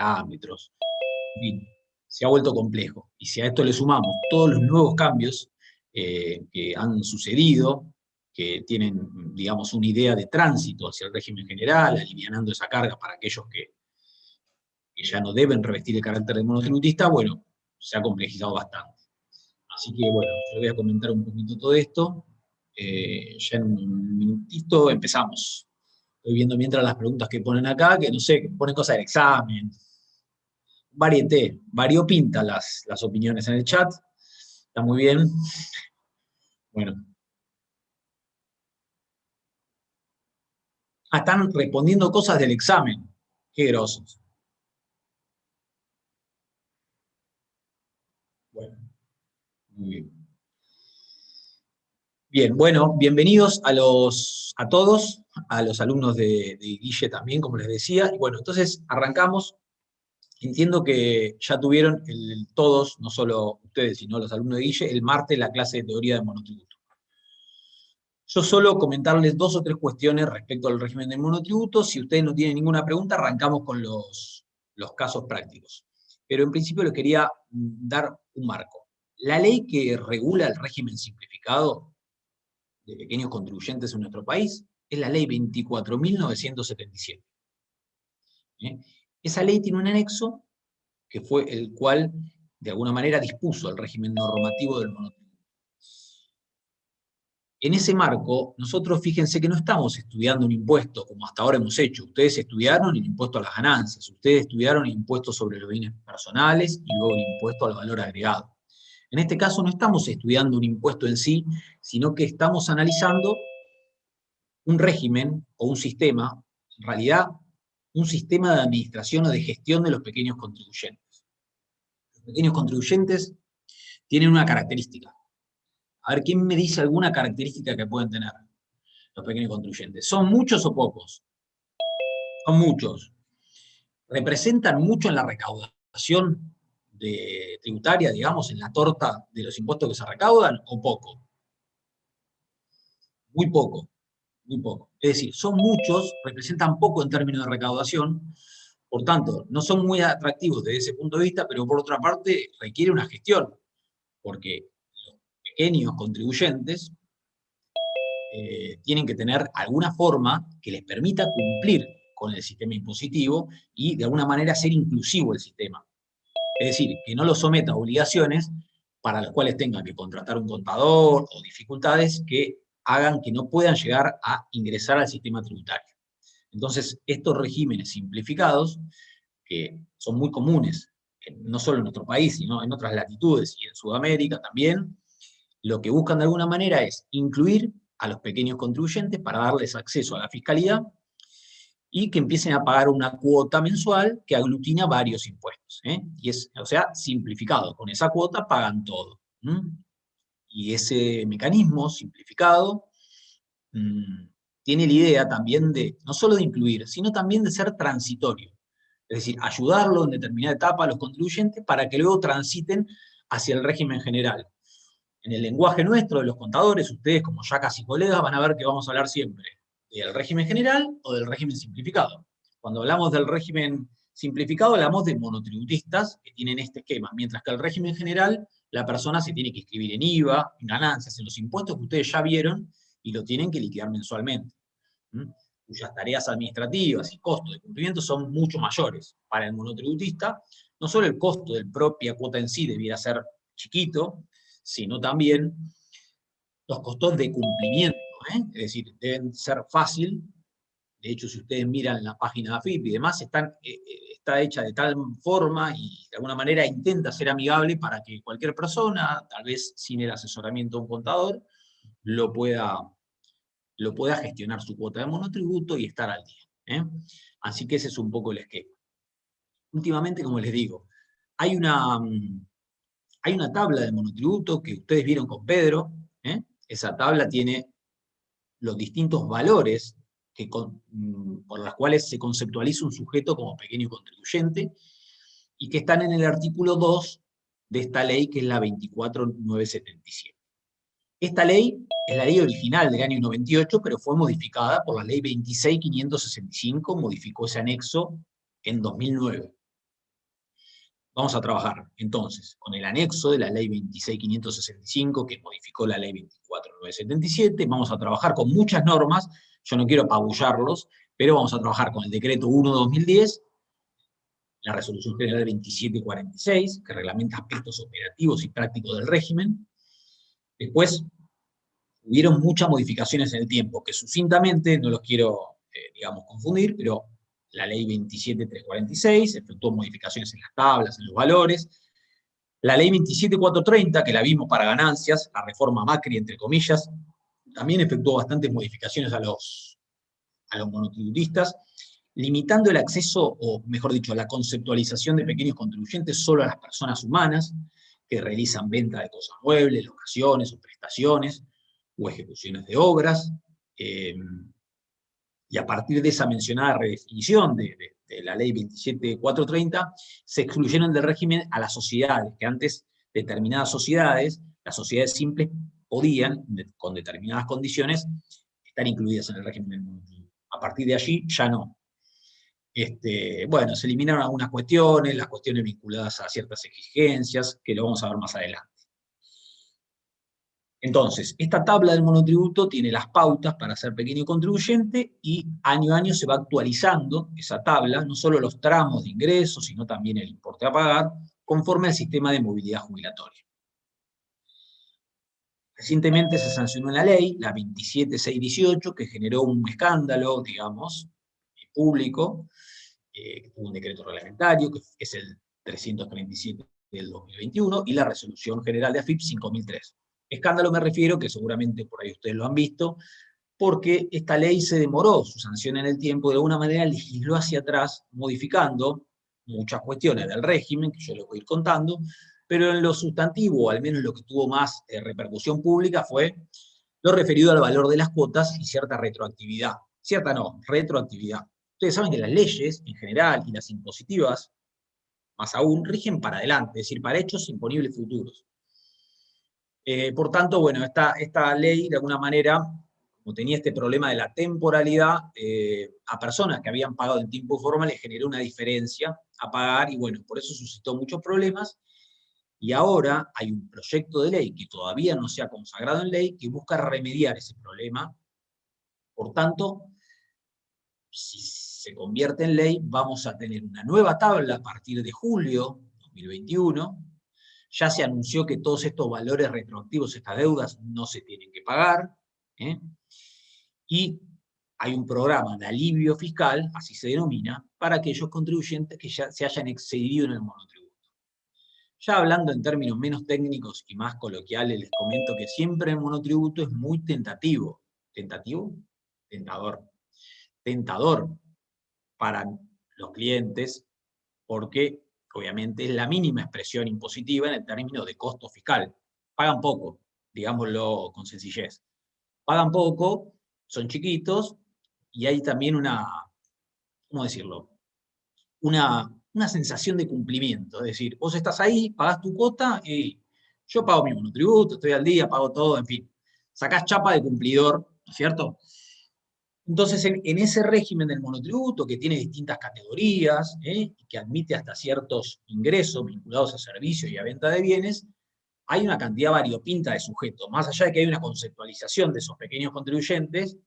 parámetros, en fin, se ha vuelto complejo. Y si a esto le sumamos todos los nuevos cambios que han sucedido, que tienen, digamos, una idea de tránsito hacia el régimen general, alivianando esa carga para aquellos que ya no deben revestir el carácter de monotributista, bueno, se ha complejizado bastante. Así que, bueno, yo voy a comentar un poquito todo esto. Ya en un minutito empezamos. Estoy viendo mientras las preguntas que ponen acá, que no sé, que ponen cosas del examen. Variopinta las opiniones en el chat. Está muy bien. Bueno. Ah, están respondiendo cosas del examen. Qué grosos. Bueno, muy bien. Bien, bueno, bienvenidos a todos, a los alumnos de Guille también, como les decía. Y bueno, entonces arrancamos. Entiendo que ya tuvieron todos, no solo ustedes, sino los alumnos de Guille, el martes la clase de teoría de monotributo. Yo solo comentarles 2 o 3 cuestiones respecto al régimen del monotributo. Si ustedes no tienen ninguna pregunta, arrancamos con los casos prácticos. Pero en principio les quería dar un marco. La ley que regula el régimen simplificado de pequeños contribuyentes en nuestro país es la ley 24.977. Esa ley tiene un anexo que fue el cual, de alguna manera, dispuso el régimen normativo del monotributo. En ese marco, nosotros fíjense que no estamos estudiando un impuesto como hasta ahora hemos hecho. Ustedes estudiaron el impuesto a las ganancias, ustedes estudiaron el impuesto sobre los bienes personales y luego el impuesto al valor agregado. En este caso no estamos estudiando un impuesto en sí, sino que estamos analizando un régimen o un sistema, en realidad un sistema de administración o de gestión de los pequeños contribuyentes. Los pequeños contribuyentes tienen una característica. A ver, ¿quién me dice alguna característica que pueden tener los pequeños contribuyentes? ¿Son muchos o pocos? Son muchos. ¿Representan mucho en la recaudación tributaria, digamos, en la torta de los impuestos que se recaudan, o poco? Muy poco, muy poco. Es decir, son muchos, representan poco en términos de recaudación, por tanto, no son muy atractivos desde ese punto de vista, pero por otra parte requiere una gestión, porque los pequeños contribuyentes tienen que tener alguna forma que les permita cumplir con el sistema impositivo y de alguna manera ser inclusivo el sistema. Es decir, que no lo someta a obligaciones para las cuales tengan que contratar un contador o dificultades que hagan que no puedan llegar a ingresar al sistema tributario. Entonces, estos regímenes simplificados, que son muy comunes, no solo en nuestro país, sino en otras latitudes y en Sudamérica también, lo que buscan de alguna manera es incluir a los pequeños contribuyentes para darles acceso a la fiscalidad y que empiecen a pagar una cuota mensual que aglutina varios impuestos. Y o sea, simplificado. Con esa cuota pagan todo. Y ese mecanismo simplificado tiene la idea también de, no solo de incluir, sino también de ser transitorio. Es decir, ayudarlo en determinada etapa a los contribuyentes para que luego transiten hacia el régimen general. En el lenguaje nuestro de los contadores, ustedes como ya casi colegas van a ver que vamos a hablar siempre del régimen general o del régimen simplificado. Cuando hablamos del régimen simplificado hablamos de monotributistas que tienen este esquema, mientras que el régimen general la persona se tiene que inscribir en IVA, en ganancias, en los impuestos que ustedes ya vieron y lo tienen que liquidar mensualmente, cuyas tareas administrativas y costos de cumplimiento son mucho mayores. Para el monotributista, no solo el costo de la propia cuota en sí debiera ser chiquito, sino también los costos de cumplimiento. Es decir, deben ser fácil. De hecho, si ustedes miran la página de AFIP y demás, está hecha de tal forma y de alguna manera intenta ser amigable para que cualquier persona, tal vez sin el asesoramiento de un contador, lo pueda gestionar su cuota de monotributo y estar al día. Así que ese es un poco el esquema. Últimamente, como les digo, hay una tabla de monotributo que ustedes vieron con Pedro. Esa tabla tiene los distintos valores por los cuales se conceptualiza un sujeto como pequeño contribuyente y que están en el artículo 2 de esta ley, que es la 24.977. Esta ley es la ley original del año 98, pero fue modificada por la ley 26.565, modificó ese anexo en 2009. Vamos a trabajar, entonces, con el anexo de la Ley 26.565, que modificó la Ley 24.977. Vamos a trabajar con muchas normas, yo no quiero apabullarlos, pero vamos a trabajar con el Decreto 1/2010, la Resolución General 2746, que reglamenta aspectos operativos y prácticos del régimen. Después, hubieron muchas modificaciones en el tiempo, que sucintamente, no los quiero, digamos, confundir, pero la ley 27.346 efectuó modificaciones en las tablas, en los valores. La ley 27.430, que la vimos para ganancias, la reforma Macri, entre comillas, también efectuó bastantes modificaciones a los monotributistas, limitando el acceso, o mejor dicho, la conceptualización de pequeños contribuyentes solo a las personas humanas que realizan venta de cosas muebles, locaciones o prestaciones, o ejecuciones de obras, y a partir de esa mencionada redefinición de la ley 27.430, se excluyeron del régimen a las sociedades, que antes determinadas sociedades, las sociedades simples, podían, con determinadas condiciones, estar incluidas en el régimen del monotributo. A partir de allí, ya no. Bueno, se eliminaron algunas cuestiones, las cuestiones vinculadas a ciertas exigencias, que lo vamos a ver más adelante. Entonces, esta tabla del monotributo tiene las pautas para ser pequeño contribuyente y año a año se va actualizando esa tabla, no solo los tramos de ingresos, sino también el importe a pagar, conforme al sistema de movilidad jubilatoria. Recientemente se sancionó una ley, la 27.618, que generó un escándalo, digamos, público, que tuvo un decreto reglamentario, que es el 337 del 2021, y la Resolución General de AFIP 5003. Escándalo me refiero, que seguramente por ahí ustedes lo han visto, porque esta ley se demoró su sanción en el tiempo, de alguna manera legisló hacia atrás, modificando muchas cuestiones del régimen, que yo les voy a ir contando, pero en lo sustantivo, al menos lo que tuvo más repercusión pública, fue lo referido al valor de las cuotas y cierta retroactividad. Cierta no, retroactividad. Ustedes saben que las leyes, en general, y las impositivas, más aún, rigen para adelante, es decir, para hechos imponibles futuros. Por tanto, bueno, esta ley, de alguna manera, como tenía este problema de la temporalidad, a personas que habían pagado en tiempo formal les generó una diferencia a pagar, y bueno, por eso suscitó muchos problemas, y ahora hay un proyecto de ley que todavía no se ha consagrado en ley, que busca remediar ese problema. Por tanto, si se convierte en ley, vamos a tener una nueva tabla a partir de julio 2021, ya se anunció que todos estos valores retroactivos, estas deudas, no se tienen que pagar, y hay un programa de alivio fiscal, así se denomina, para aquellos contribuyentes que ya se hayan excedido en el monotributo. Ya hablando en términos menos técnicos y más coloquiales, les comento que siempre el monotributo es muy tentativo. ¿Tentativo? Tentador. Tentador para los clientes, porque obviamente es la mínima expresión impositiva en el término de costo fiscal. Pagan poco, digámoslo con sencillez. Pagan poco, son chiquitos, y hay también una, ¿cómo decirlo? Una sensación de cumplimiento. Es decir, vos estás ahí, pagás tu cuota, y yo pago mi monotributo, estoy al día, pago todo, en fin. Sacás chapa de cumplidor, ¿no es cierto? Entonces, en ese régimen del monotributo, que tiene distintas categorías, y que admite hasta ciertos ingresos vinculados a servicios y a venta de bienes, hay una cantidad variopinta de sujetos. Más allá de que hay una conceptualización de esos pequeños contribuyentes,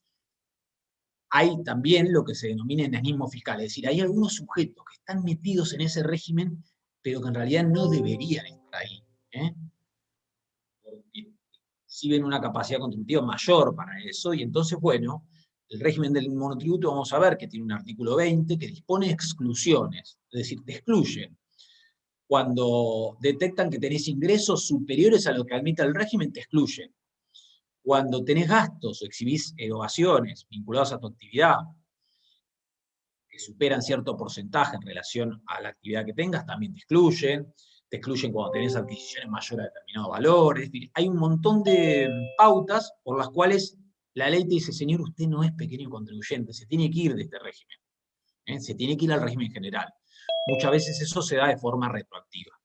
hay también lo que se denomina enanismo fiscal. Es decir, hay algunos sujetos que están metidos en ese régimen, pero que en realidad no deberían estar ahí. Porque exhiben una capacidad contributiva mayor para eso, y entonces, bueno, el régimen del monotributo, vamos a ver que tiene un artículo 20 que dispone exclusiones, es decir, te excluyen. Cuando detectan que tenés ingresos superiores a lo que admite el régimen, te excluyen. Cuando tenés gastos o exhibís erogaciones vinculados a tu actividad, que superan cierto porcentaje en relación a la actividad que tengas, también te excluyen cuando tenés adquisiciones mayores a determinados valores. Hay un montón de pautas por las cuales la ley te dice, señor, usted no es pequeño contribuyente, se tiene que ir de este régimen, se tiene que ir al régimen general. Muchas veces eso se da de forma retroactiva.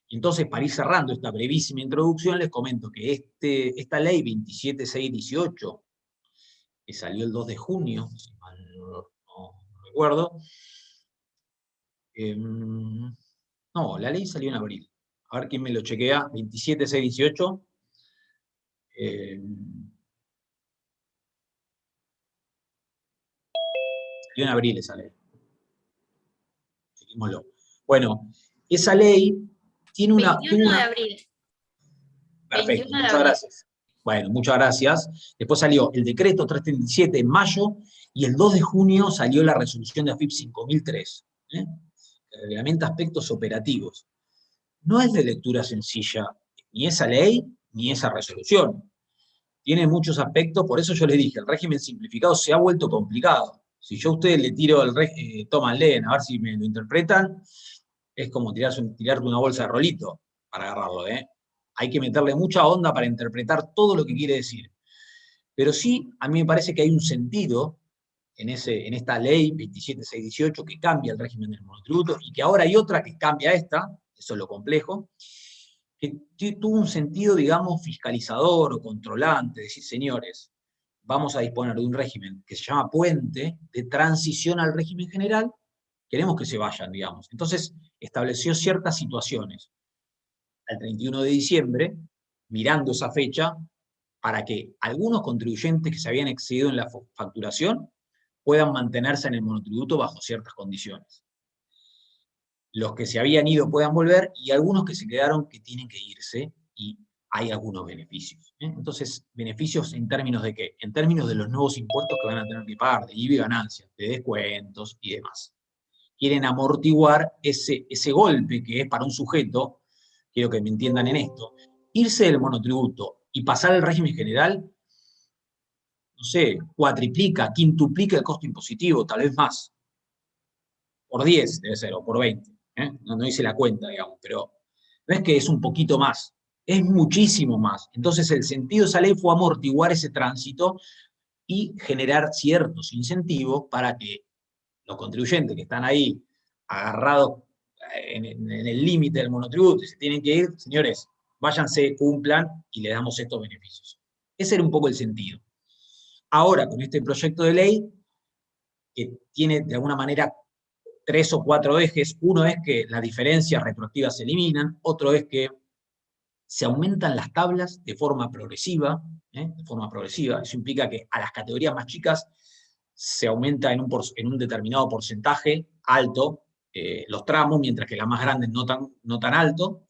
Entonces, para ir cerrando esta brevísima introducción, les comento que esta ley 27.618, que salió el 2 de junio, si mal no recuerdo, No, la ley salió en abril. A ver quién me lo chequea. 27.618. Salió en abril esa ley. Chequémoslo. Bueno, esa ley tiene una... 21 de abril. Perfecto, 21 de muchas abril. gracias. Bueno, muchas gracias. Después salió el decreto 337 en mayo y el 2 de junio salió la resolución de AFIP 5003, que reglamenta aspectos operativos. No es de lectura sencilla ni esa ley ni esa resolución. Tiene muchos aspectos, por eso yo les dije, el régimen simplificado se ha vuelto complicado. Si yo a ustedes le tiro el toman, leen, a ver si me lo interpretan, es como tirarte una bolsa de rolito para agarrarlo, ¿eh? Hay que meterle mucha onda para interpretar todo lo que quiere decir. Pero sí, a mí me parece que hay un sentido en esta ley 27618 que cambia el régimen del monotributo y que ahora hay otra que cambia esta, eso es lo complejo, que tuvo un sentido, digamos, fiscalizador o controlante, decir, señores, vamos a disponer de un régimen que se llama puente de transición al régimen general, queremos que se vayan, digamos. Entonces, estableció ciertas situaciones al 31 de diciembre, mirando esa fecha, para que algunos contribuyentes que se habían excedido en la facturación puedan mantenerse en el monotributo bajo ciertas condiciones. Los que se habían ido puedan volver y algunos que se quedaron que tienen que irse y hay algunos beneficios. Entonces, ¿beneficios en términos de qué? En términos de los nuevos impuestos que van a tener que pagar, de IVA y ganancias, de descuentos y demás. Quieren amortiguar ese golpe que es para un sujeto, quiero que me entiendan en esto, irse del monotributo y pasar al régimen general, no sé, cuatriplica, quintuplica el costo impositivo, tal vez más. Por 10 debe ser, o por 20. No hice la cuenta, digamos, pero no es que es un poquito más, es muchísimo más. Entonces el sentido de esa ley fue amortiguar ese tránsito y generar ciertos incentivos para que los contribuyentes que están ahí agarrados en el límite del monotributo y se tienen que ir, señores, váyanse, cumplan y le damos estos beneficios. Ese era un poco el sentido. Ahora, con este proyecto de ley, que tiene de alguna manera 3 o 4 ejes, uno es que las diferencias retroactivas se eliminan, otro es que se aumentan las tablas de forma progresiva, eso implica que a las categorías más chicas se aumenta en un determinado porcentaje alto los tramos, mientras que las más grandes no tan alto.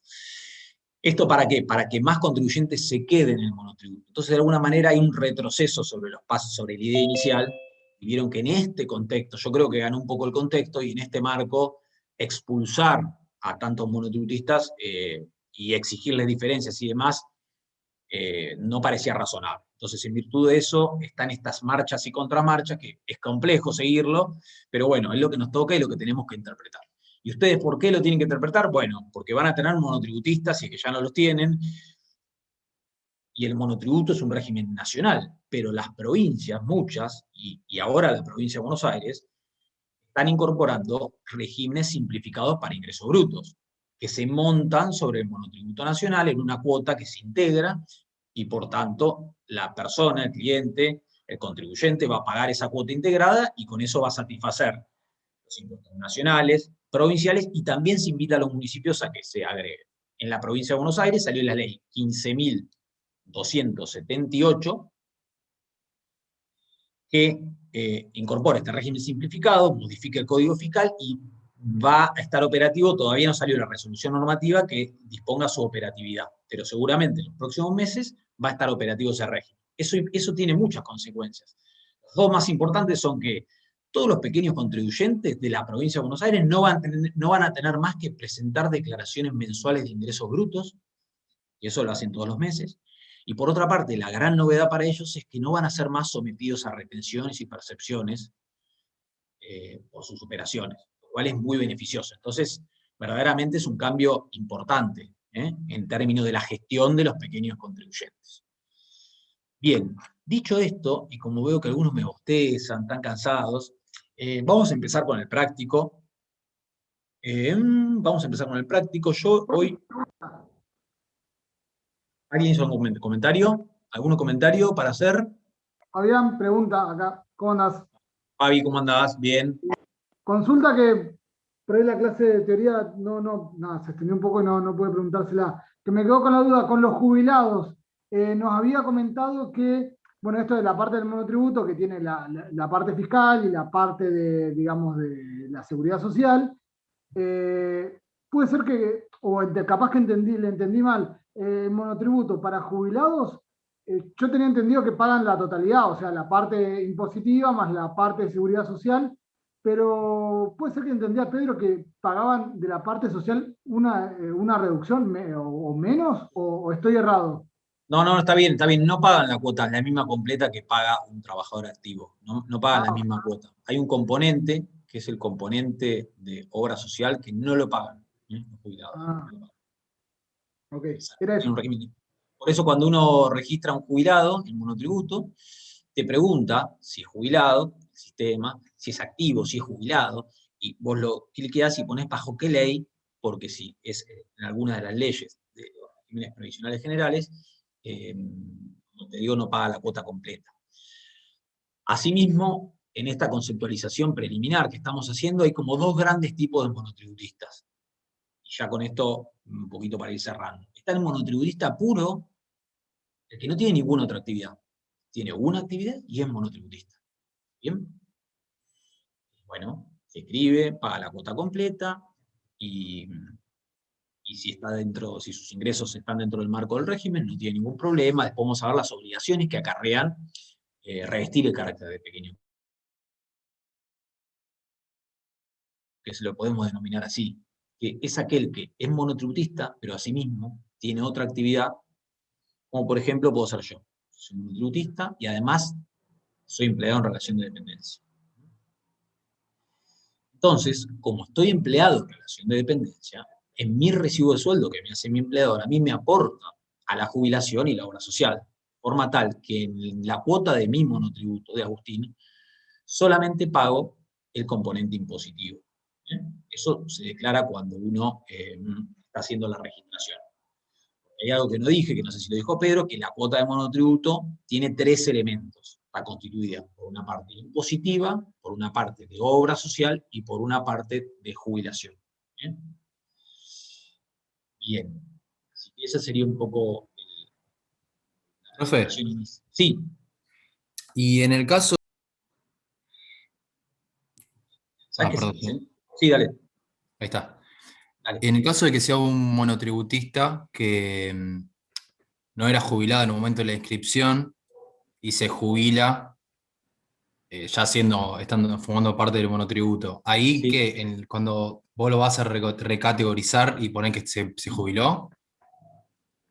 ¿Esto para qué? Para que más contribuyentes se queden en el monotributo. Entonces, de alguna manera hay un retroceso sobre los pasos, sobre la idea inicial, y vieron que en este contexto, yo creo que ganó un poco el contexto, y en este marco, expulsar a tantos monotributistas y exigirles diferencias y demás, no parecía razonable. Entonces, en virtud de eso, están estas marchas y contramarchas, que es complejo seguirlo, pero bueno, es lo que nos toca y lo que tenemos que interpretar. ¿Y ustedes por qué lo tienen que interpretar? Bueno, porque van a tener monotributistas y que ya no los tienen, y el monotributo es un régimen nacional, pero las provincias, muchas, y ahora la provincia de Buenos Aires, están incorporando regímenes simplificados para ingresos brutos, que se montan sobre el monotributo nacional en una cuota que se integra y por tanto la persona, el cliente, el contribuyente va a pagar esa cuota integrada y con eso va a satisfacer los impuestos nacionales, provinciales y también se invita a los municipios a que se agreguen. En la provincia de Buenos Aires salió la ley 15.278 que incorpora este régimen simplificado, modifica el Código Fiscal y va a estar operativo, todavía no salió la resolución normativa que disponga su operatividad, pero seguramente en los próximos meses va a estar operativo ese régimen. Eso tiene muchas consecuencias. Las dos más importantes son que todos los pequeños contribuyentes de la provincia de Buenos Aires no van a tener más que presentar declaraciones mensuales de ingresos brutos, y eso lo hacen todos los meses. Y por otra parte, la gran novedad para ellos es que no van a ser más sometidos a retenciones y percepciones por sus operaciones, lo cual es muy beneficioso. Entonces, verdaderamente es un cambio importante en términos de la gestión de los pequeños contribuyentes. Bien, dicho esto, y como veo que algunos me bostezan, están cansados, vamos a empezar con el práctico. Vamos a empezar con el práctico. Yo hoy... ¿Alguien hizo algún comentario? ¿Algún comentario para hacer? Fabián pregunta acá, ¿cómo andás? Fabi, ¿cómo andás? Bien. Consulta que por ahí la clase de teoría nada, se extendió un poco y no pude preguntársela. Que me quedó con la duda, con los jubilados, nos había comentado que, bueno, esto de la parte del monotributo, que tiene la parte fiscal y la parte de, digamos, de la seguridad social, puede ser que, capaz que le entendí mal, el monotributo para jubilados, yo tenía entendido que pagan la totalidad, o sea, la parte impositiva más la parte de seguridad social, pero puede ser que entendía Pedro que pagaban de la parte social una reducción o menos, o estoy errado. No, no, está bien, está bien. No pagan la cuota, la misma completa que paga un trabajador activo. No, no pagan la Ah, misma cuota. Hay un componente, que es el componente de obra social, que no lo pagan, los jubilados. ah, No lo pagan. ok, Exacto. era Tiene un eso. régimen. Por eso cuando uno registra un jubilado en monotributo, te pregunta si es jubilado, el sistema, si es activo, si es jubilado, y vos lo cliqueás y pones bajo qué ley, porque si es en alguna de las leyes de los regímenes provisionales generales, como te digo, no paga la cuota completa. Asimismo, en esta conceptualización preliminar que estamos haciendo, hay como dos grandes tipos de monotributistas. Y ya con esto, un poquito para ir cerrando. Está el monotributista puro, el que no tiene ninguna otra actividad. Tiene una actividad y es monotributista. ¿Bien? Bueno, se escribe, paga la cuota completa y si está dentro, si sus ingresos están dentro del marco del régimen, no tiene ningún problema. Después vamos a ver las obligaciones que acarrean revestir el carácter de pequeño, que se lo podemos denominar así, que es aquel que es monotributista, pero asimismo tiene otra actividad, como por ejemplo puedo ser yo. Soy monotributista y además soy empleado en relación de dependencia. Entonces, como estoy empleado en relación de dependencia, en mi recibo de sueldo que me hace mi empleador, a mí me aporta a la jubilación y la obra social, de forma tal que en la cuota de mi monotributo de Agustín solamente pago el componente impositivo. ¿Eh? Eso se declara cuando uno está haciendo la registración. Hay algo que no dije, que no sé si lo dijo Pedro, que la cuota de monotributo tiene tres elementos. Está constituida por una parte impositiva, por una parte de obra social y por una parte de jubilación. ¿Bien? Bien. Así que esa sería un poco la Profe, explicación. Sí. y en el caso... ¿Sabes qué se perdón, dice? Sí, dale. ahí está. Dale. En el caso de que sea un monotributista que no era jubilado en el momento de la inscripción y se jubila ya estando formando parte del monotributo, ahí Sí. que cuando vos lo vas a recategorizar y poner que se jubiló.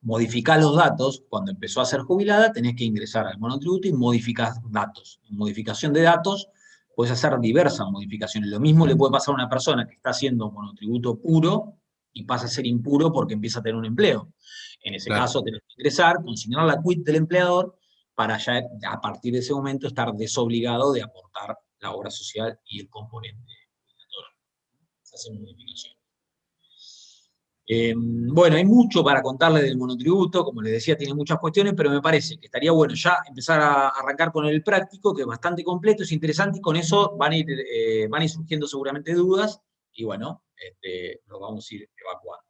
Modificás los datos, cuando empezó a ser jubilada, tenés que ingresar al monotributo y modificar datos. En modificación de datos, puedes hacer diversas modificaciones. Lo mismo le puede pasar a una persona que está haciendo monotributo puro y pasa a ser impuro porque empieza a tener un empleo. En ese Claro. caso, tenés que ingresar, consignar la quit del empleador, para ya a partir de ese momento estar desobligado de aportar la obra social y el componente obligatorio. Se hace modificación. Bueno, hay mucho para contarle del monotributo, como les decía, tiene muchas cuestiones, pero me parece que estaría bueno ya empezar a arrancar con el práctico, que es bastante completo, es interesante, y con eso van a ir surgiendo seguramente dudas, y bueno, lo vamos a ir evacuando.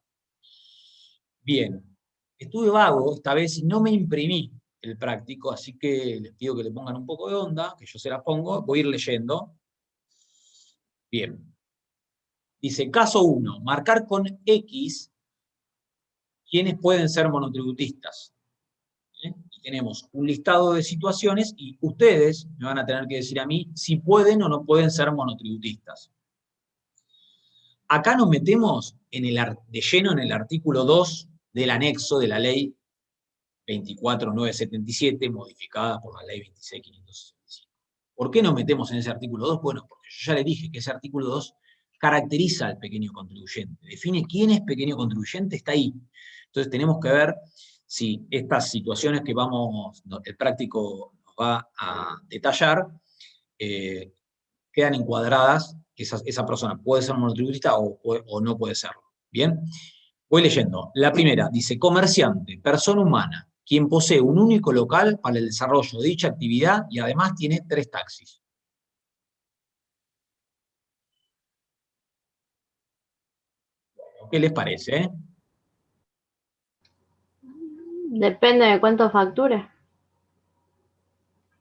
Bien, estuve vago esta vez y no me imprimí el práctico, así que les pido que le pongan un poco de onda, que yo se la pongo, voy a ir leyendo. Bien. Dice, caso 1, marcar con X quiénes pueden ser monotributistas. ¿Eh? Y tenemos un listado de situaciones y ustedes me van a tener que decir a mí si pueden o no pueden ser monotributistas. Acá nos metemos de lleno en el artículo 2 del anexo de la ley 24977, modificada por la ley 26565. ¿Por qué nos metemos en ese artículo 2? Bueno, porque yo ya le dije que ese artículo 2 caracteriza al pequeño contribuyente, define quién es pequeño contribuyente, está ahí. Entonces tenemos que ver si estas situaciones que el práctico nos va a detallar, quedan encuadradas, que esa persona puede ser monotributista o no puede serlo. Bien, voy leyendo. La primera dice, comerciante, persona humana, quien posee un único local para el desarrollo de dicha actividad y además tiene 3 taxis. ¿Qué les parece? Depende de cuánto facture.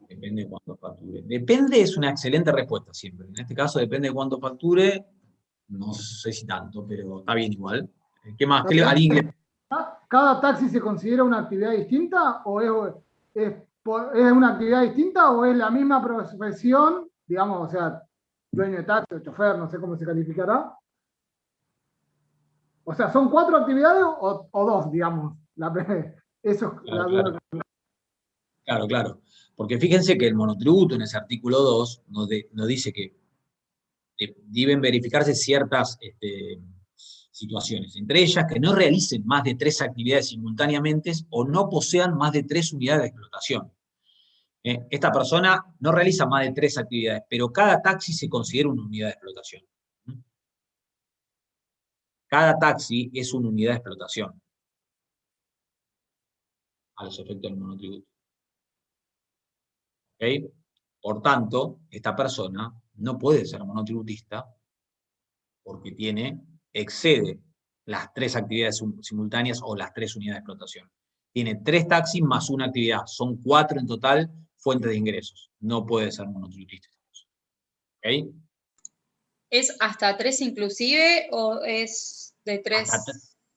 Depende de cuánto facture. Depende es una excelente respuesta siempre. En este caso depende de cuánto facture. No sé si tanto, pero está bien igual. ¿Qué más? ¿Alguien le... ¿Cada taxi se considera una actividad distinta o es una actividad distinta o es la misma profesión, digamos, o sea, dueño de taxi o chofer, no sé cómo se calificará? O sea, ¿son 4 actividades o 2, digamos? Eso es la duda. Claro, claro. Porque fíjense que el monotributo en ese artículo 2 nos dice que deben verificarse ciertas situaciones, entre ellas que no realicen más de 3 actividades simultáneamente o no posean más de 3 unidades de explotación. Esta persona no realiza más de 3 actividades, pero cada taxi se considera una unidad de explotación. Cada taxi es una unidad de explotación a los efectos del monotributo. ¿Okay? Por tanto, esta persona no puede ser monotributista porque excede las 3 actividades simultáneas o las 3 unidades de explotación. Tiene 3 taxis más una actividad, son 4 en total fuentes de ingresos. No puede ser monotributista. ¿Okay? ¿Es hasta 3 inclusive o es de 3?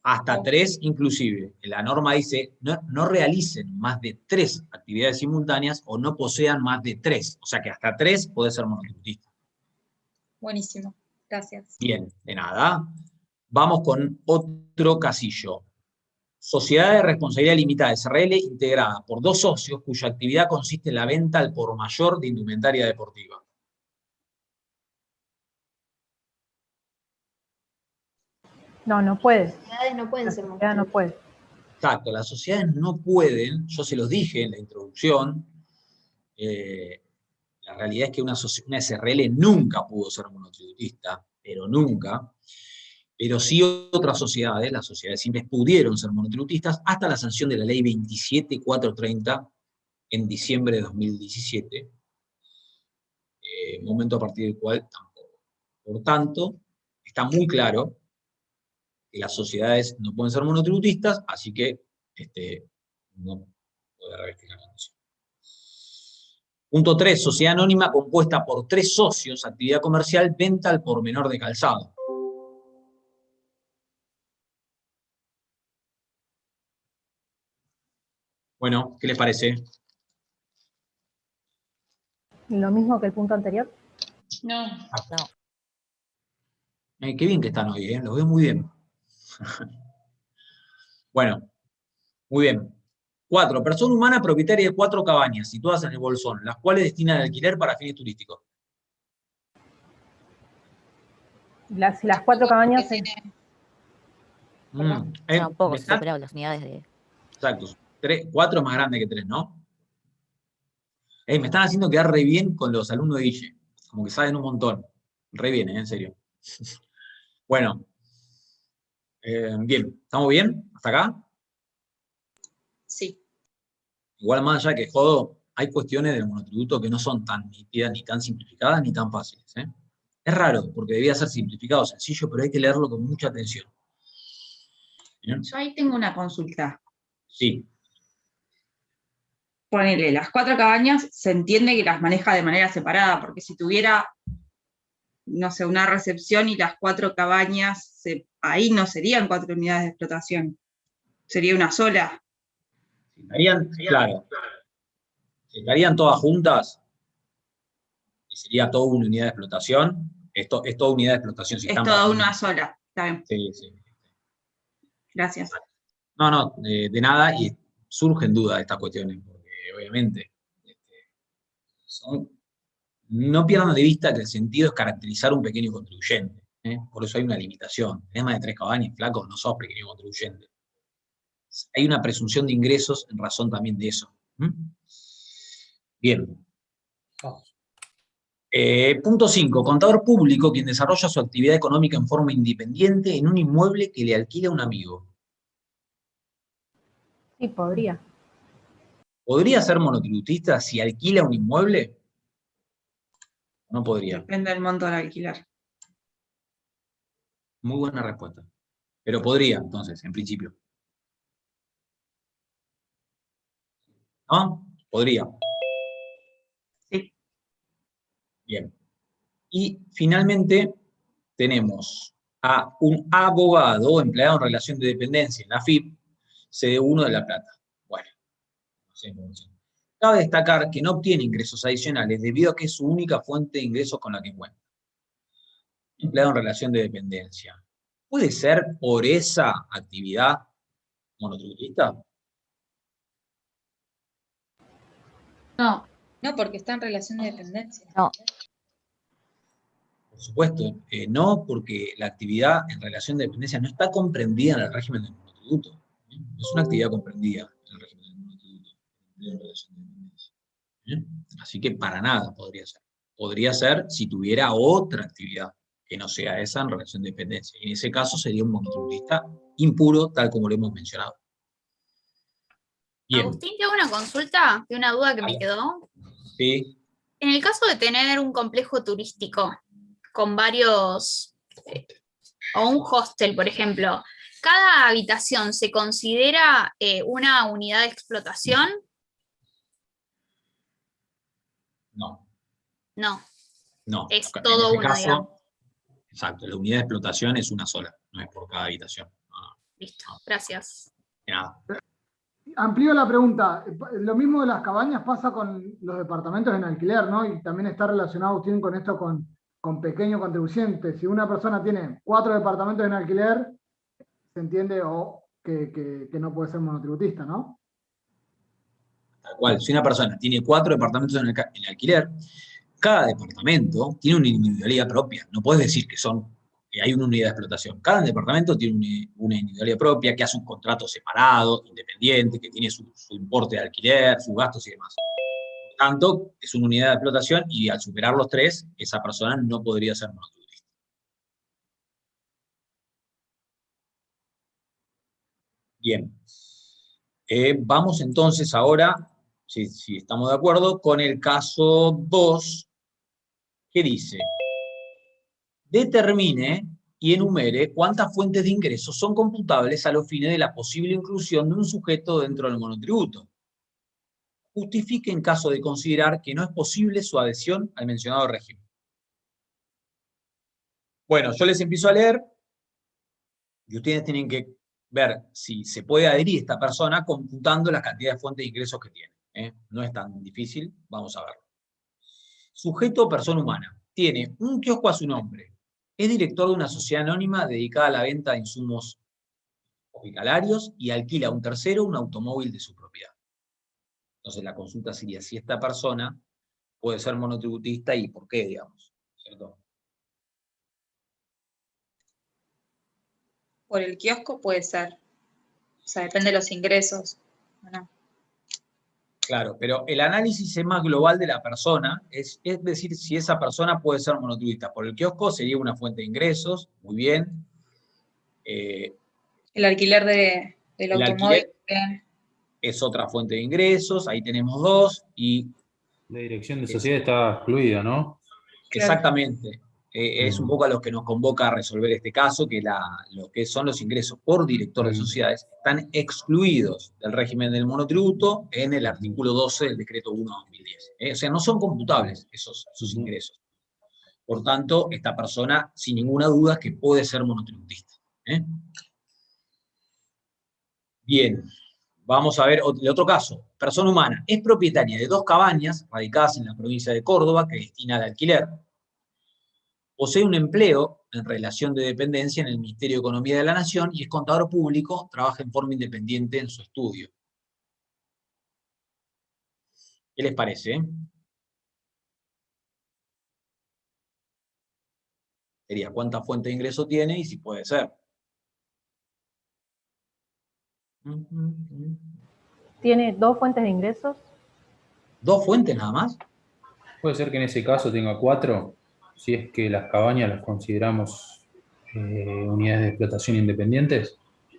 Hasta 3 inclusive. La norma dice no realicen más de 3 actividades simultáneas o no posean más de 3. O sea que hasta 3 puede ser monotributista. Buenísimo, gracias. Bien, de nada. Vamos con otro casillo. Sociedad de responsabilidad limitada, SRL, integrada por 2 socios cuya actividad consiste en la venta al por mayor de indumentaria deportiva. No puede. Las sociedades no pueden ser Ya no puede. Exacto, las sociedades no pueden, yo se los dije en la introducción, la realidad es que una SRL nunca pudo ser monotributista, pero nunca. Pero sí otras sociedades, las sociedades simples, pudieron ser monotributistas hasta la sanción de la ley 27430 en diciembre de 2017, momento a partir del cual tampoco. Por tanto, está muy claro que las sociedades no pueden ser monotributistas, así que no puede revestir la condición. Punto 3, sociedad anónima compuesta por 3 socios, actividad comercial, venta al por menor de calzado. Bueno, ¿qué les parece? ¿Lo mismo que el punto anterior? No. Qué bien que están hoy, los veo muy bien. Bueno, muy bien. 4. Persona humana propietaria de 4 cabañas situadas en el Bolsón, las cuales destina al alquiler para fines turísticos. Si las 4 cabañas... Son un poco superables las unidades de... Exacto. 4 es más grande que 3, ¿no? Me están haciendo quedar re bien con los alumnos de Guille. Como que saben un montón. Re bien, en serio. Bueno. Bien. ¿Estamos bien? ¿Hasta acá? Sí. Igual más allá que jodo, hay cuestiones del monotributo que no son tan nítidas, ni tan simplificadas, ni tan fáciles. Es raro, porque debía ser simplificado, sencillo, pero hay que leerlo con mucha atención. ¿Bien? Yo ahí tengo una consulta. Sí. Ponele, las 4 cabañas se entiende que las maneja de manera separada, porque si tuviera, no sé, una recepción y las 4 cabañas, ahí no serían 4 unidades de explotación, sería una sola. Claro. Si estarían todas juntas, y sería toda una unidad de explotación, es toda unidad de explotación. Si es toda una sola, está bien. Sí. Gracias. No, de nada, y surgen dudas de estas cuestiones, porque obviamente no pierdan de vista que el sentido es caracterizar un pequeño contribuyente. Por eso hay una limitación. Tenés más de 3 cabañas, flaco, no sos pequeño contribuyente. Hay una presunción de ingresos en razón también de eso. Bien. Punto 5. Contador público quien desarrolla su actividad económica en forma independiente en un inmueble que le alquila a un amigo. Sí, podría. ¿Podría ser monotributista si alquila un inmueble? No podría. Depende del monto del alquiler. Muy buena respuesta. Pero podría, entonces, en principio. ¿No? Podría. Sí. Bien. Y finalmente tenemos a un abogado empleado en relación de dependencia en la AFIP, CD1 de La Plata. Bueno, no sé cómo se llama. Cabe destacar que no obtiene ingresos adicionales debido a que es su única fuente de ingresos con la que cuenta. Empleado en relación de dependencia. ¿Puede ser por esa actividad monotributista? No, no, porque está en relación de dependencia. No, Por supuesto, no, porque la actividad en relación de dependencia no está comprendida en el régimen del monotributo. No es una actividad comprendida en el régimen del monotributo, en relación de dependencia. Así que para nada podría ser. Podría ser si tuviera otra actividad que no sea esa en relación de dependencia. Y en ese caso sería un monotributista impuro, tal como lo hemos mencionado. Bien. Agustín, te hago una consulta de una duda que me quedó. Sí. En el caso de tener un complejo turístico con varios, o un hostel, por ejemplo, ¿cada habitación se considera una unidad de explotación? No. No, No. es En todo ese uno, caso, digamos. exacto, la unidad de explotación es una sola, no es por cada habitación. No, Listo, gracias. de nada. Amplío la pregunta. Lo mismo de las cabañas pasa con los departamentos en alquiler, ¿no? Y también está relacionado, Agustín, con esto con pequeño contribuyente. Si una persona tiene 4 departamentos en alquiler, se entiende que no puede ser monotributista, ¿no? Tal cual, si una persona tiene 4 departamentos en alquiler, cada departamento tiene una individualidad propia. No puedes decir que hay una unidad de explotación. Cada departamento tiene una individualidad propia, que hace un contrato separado, independiente, que tiene su importe de alquiler, sus gastos y demás. Por tanto, es una unidad de explotación y al superar los 3, esa persona no podría ser monotributista. Bien. Vamos entonces ahora, si estamos de acuerdo, con el caso 2, que dice: determine y enumere cuántas fuentes de ingresos son computables a los fines de la posible inclusión de un sujeto dentro del monotributo. Justifique en caso de considerar que no es posible su adhesión al mencionado régimen. Bueno, yo les empiezo a leer y ustedes tienen que ver si se puede adherir esta persona computando la cantidad de fuentes de ingresos que tiene. No es tan difícil, vamos a verlo. Sujeto o persona humana. Tiene un kiosco a su nombre. Es director de una sociedad anónima dedicada a la venta de insumos hospitalarios y alquila a un tercero un automóvil de su propiedad. Entonces la consulta sería si esta persona puede ser monotributista y por qué, digamos, ¿cierto? Por el kiosco puede ser. O sea, depende de los ingresos. Bueno, Claro, pero el análisis es más global de la persona, es decir, si esa persona puede ser monotributista. Por el kiosco sería una fuente de ingresos, muy bien. el alquiler del El automóvil. alquiler es otra fuente de ingresos, ahí tenemos 2, y La dirección de sociedad está excluida, ¿no? exactamente. Es un poco a los que nos convoca a resolver este caso, que lo que son los ingresos por director de sociedades están excluidos del régimen del monotributo en el artículo 12 del decreto 1/2010. O sea, no son computables esos ingresos. Por tanto, esta persona, sin ninguna duda, es que puede ser monotributista. Bien, vamos a ver el otro caso. Persona humana. Es propietaria de 2 cabañas radicadas en la provincia de Córdoba que destina al alquiler. Posee un empleo en relación de dependencia en el Ministerio de Economía de la Nación y es contador público, trabaja en forma independiente en su estudio. ¿Qué les parece? Sería cuánta fuente de ingreso tiene y si puede ser. ¿Tiene 2 fuentes de ingresos? 2 fuentes nada más. Puede ser que en ese caso tenga 4, si es que las cabañas las consideramos unidades de explotación independientes.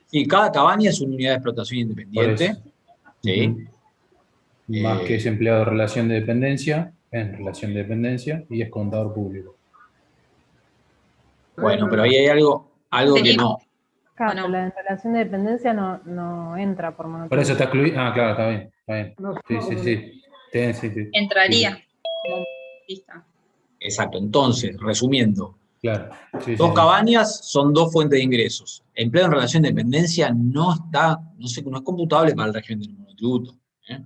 Sí, cada cabaña es una unidad de explotación independiente. Sí. Más que es empleado de relación de dependencia, en relación de dependencia, y es contador público. Bueno, pero ahí hay algo que no. Claro, no? pero la relación de dependencia no entra por monotributo. Por eso está excluido. Ah, claro, está bien, está bien. No Sí, suma sí, como- sí. Sí, sí. Entraría como lista. Exacto. Entonces, resumiendo, Claro. Sí, sí, dos sí. cabañas son dos fuentes de ingresos. Empleo en relación de dependencia no es computable para el régimen del monotributo. ¿Eh?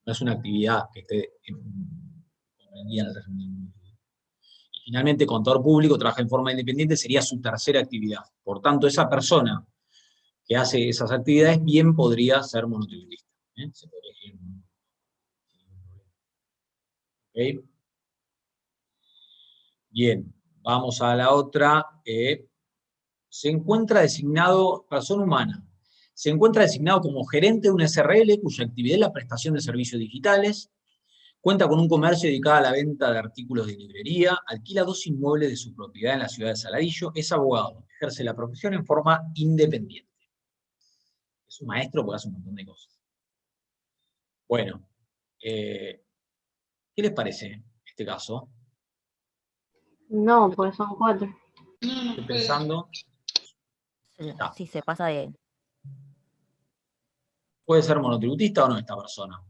No es una actividad que esté comprendida en el régimen del monotributo. Y finalmente, contador público trabaja en forma independiente, sería su tercera actividad. Por tanto, esa persona que hace esas actividades bien podría ser monotributista. Se podría elegir. ¿Okay? Bien, vamos a la otra. Se encuentra designado, persona humana, se encuentra designado como gerente de una SRL cuya actividad es la prestación de servicios digitales, cuenta con un comercio dedicado a la venta de artículos de librería, alquila 2 inmuebles de su propiedad en la ciudad de Saladillo, es abogado, ejerce la profesión en forma independiente. Es un maestro porque hace un montón de cosas. Bueno, ¿qué les parece este caso? No, pues son 4. Estoy pensando, Sí, se pasa de... ¿puede ser monotributista o no esta persona?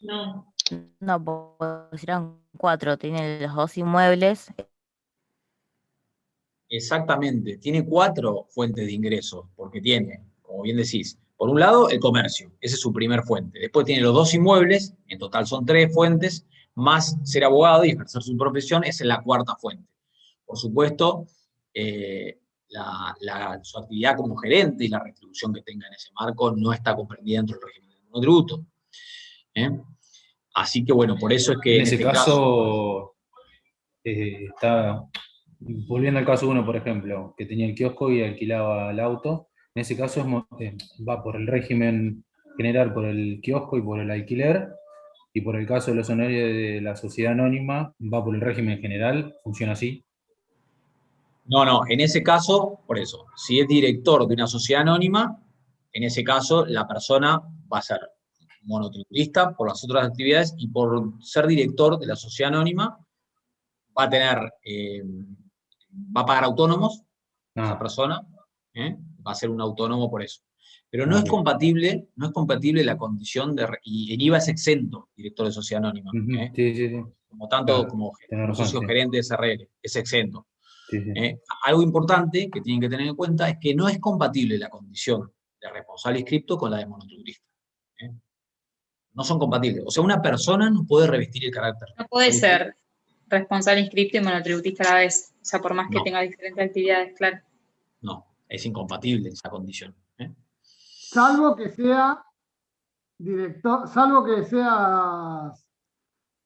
No. No, pues eran 4, tiene los 2 inmuebles. Exactamente, tiene 4 fuentes de ingresos, porque tiene, como bien decís, por un lado el comercio, esa es su primer fuente. Después tiene los 2 inmuebles, en total son 3 fuentes, más ser abogado y ejercer su profesión, esa es la cuarta fuente. Por supuesto, su actividad como gerente y la retribución que tenga en ese marco no está comprendida dentro del régimen del monotributo. Así que bueno, por eso es que En ese caso, está, volviendo al caso 1, por ejemplo, que tenía el kiosco y alquilaba el auto, en ese caso va por el régimen general, por el kiosco y por el alquiler, y por el caso de los honorarios de la sociedad anónima, va por el régimen general, funciona así. No, en ese caso, por eso, si es director de una sociedad anónima, en ese caso la persona va a ser monotributista por las otras actividades y por ser director de la sociedad anónima va a tener, va a pagar autónomos esa persona, va a ser un autónomo por eso. Pero no es compatible la condición de, y en IVA es exento, director de sociedad anónima. Sí. Como tanto Claro, como socio gerente de SRL, es exento. Sí. Algo importante que tienen que tener en cuenta es que no es compatible la condición de responsable inscripto con la de monotributista. No son compatibles. O sea, una persona no puede revestir el carácter. No puede ser responsable inscripto y monotributista a la vez. O sea, por más que tenga diferentes actividades, claro. No, es incompatible esa condición. Salvo que sea director, salvo que seas...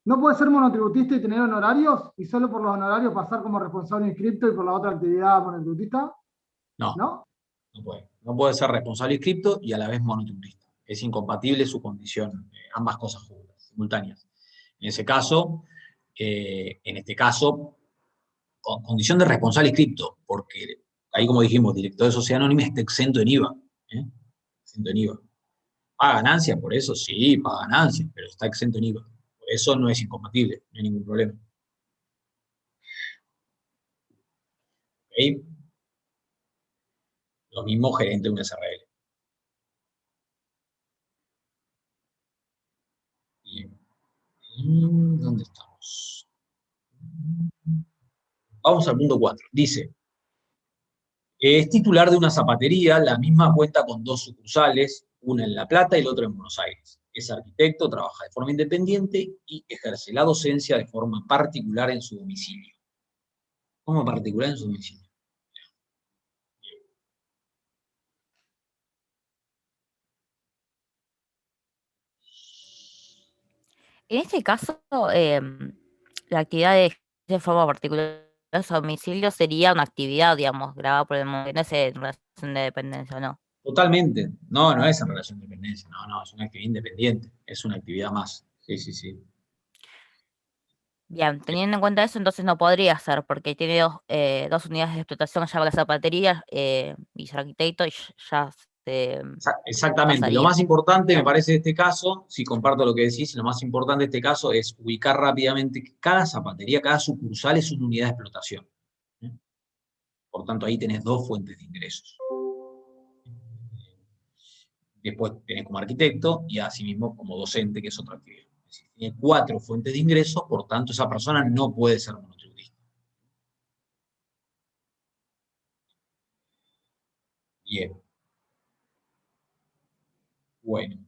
¿No puede ser monotributista y tener honorarios? ¿Y solo por los honorarios pasar como responsable inscripto y por la otra actividad monotributista? No puede. No puede ser responsable inscripto y a la vez monotributista. Es incompatible su condición, ambas cosas juntas, simultáneas. En ese caso, en este caso, con condición de responsable inscripto, porque ahí, como dijimos, director de sociedad anónima está exento en IVA. Exento en IVA. ¿Paga ganancias por eso? Sí, paga ganancias, pero está exento en IVA. Por eso no es incompatible, no hay ningún problema. ¿Okay? Lo mismo gerente de un SRL. Bien. ¿Dónde estamos? Vamos al punto 4. Dice, es titular de una zapatería, la misma cuenta con 2 sucursales, una en La Plata y la otra en Buenos Aires. Es arquitecto, trabaja de forma independiente y ejerce la docencia de forma particular en su domicilio. ¿Cómo particular en su domicilio? En este caso, la actividad de forma particular a su domicilio sería una actividad, digamos, grabada por el mundo, no es en relación de dependencia, ¿no? Totalmente. No es en relación de dependencia. No, es una actividad independiente. Es una actividad más. Sí. Bien, teniendo en cuenta eso, entonces no podría ser, porque tiene 2 unidades de explotación ya con la zapatería y es arquitecto y ya se Exactamente. pasaría. Lo más importante, me parece, de este caso, si comparto lo que decís, lo más importante de este caso es ubicar rápidamente que cada zapatería, cada sucursal es una unidad de explotación. Por tanto, ahí tenés 2 fuentes de ingresos. Después tenés como arquitecto y asimismo como docente, que es otra actividad. Es decir, tiene 4 fuentes de ingresos, por tanto esa persona no puede ser monotributista. Bien. Bueno.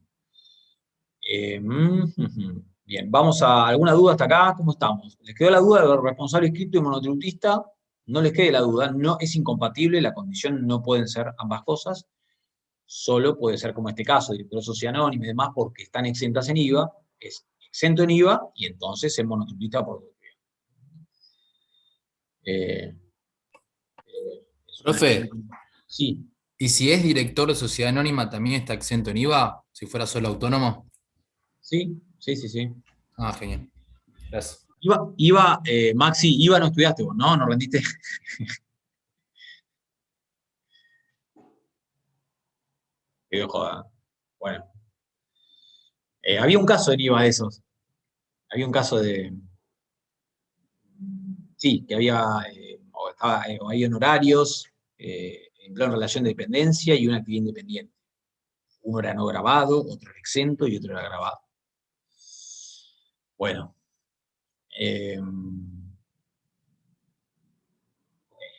Bien, vamos a alguna duda hasta acá. ¿Cómo estamos? ¿Les quedó la duda de responsable inscrito y monotributista? No les quede la duda, no es incompatible, la condición no pueden ser ambas cosas, solo puede ser como este caso, director social anónimo y demás, porque están exentas en IVA, es exento en IVA y entonces es monotributista por Profe, sí. ¿y si es director de sociedad anónima también está exento en IVA, si fuera solo autónomo? Sí. Ah, genial. Gracias. Maxi, IVA no estudiaste vos, ¿no? ¿No rendiste? Qué joda. Bueno. Había un caso en IVA de esos. Había un caso de... Sí, que había... hay honorarios, empleo en relación de dependencia y una actividad independiente. Uno era no grabado, otro era exento y otro era grabado. Bueno.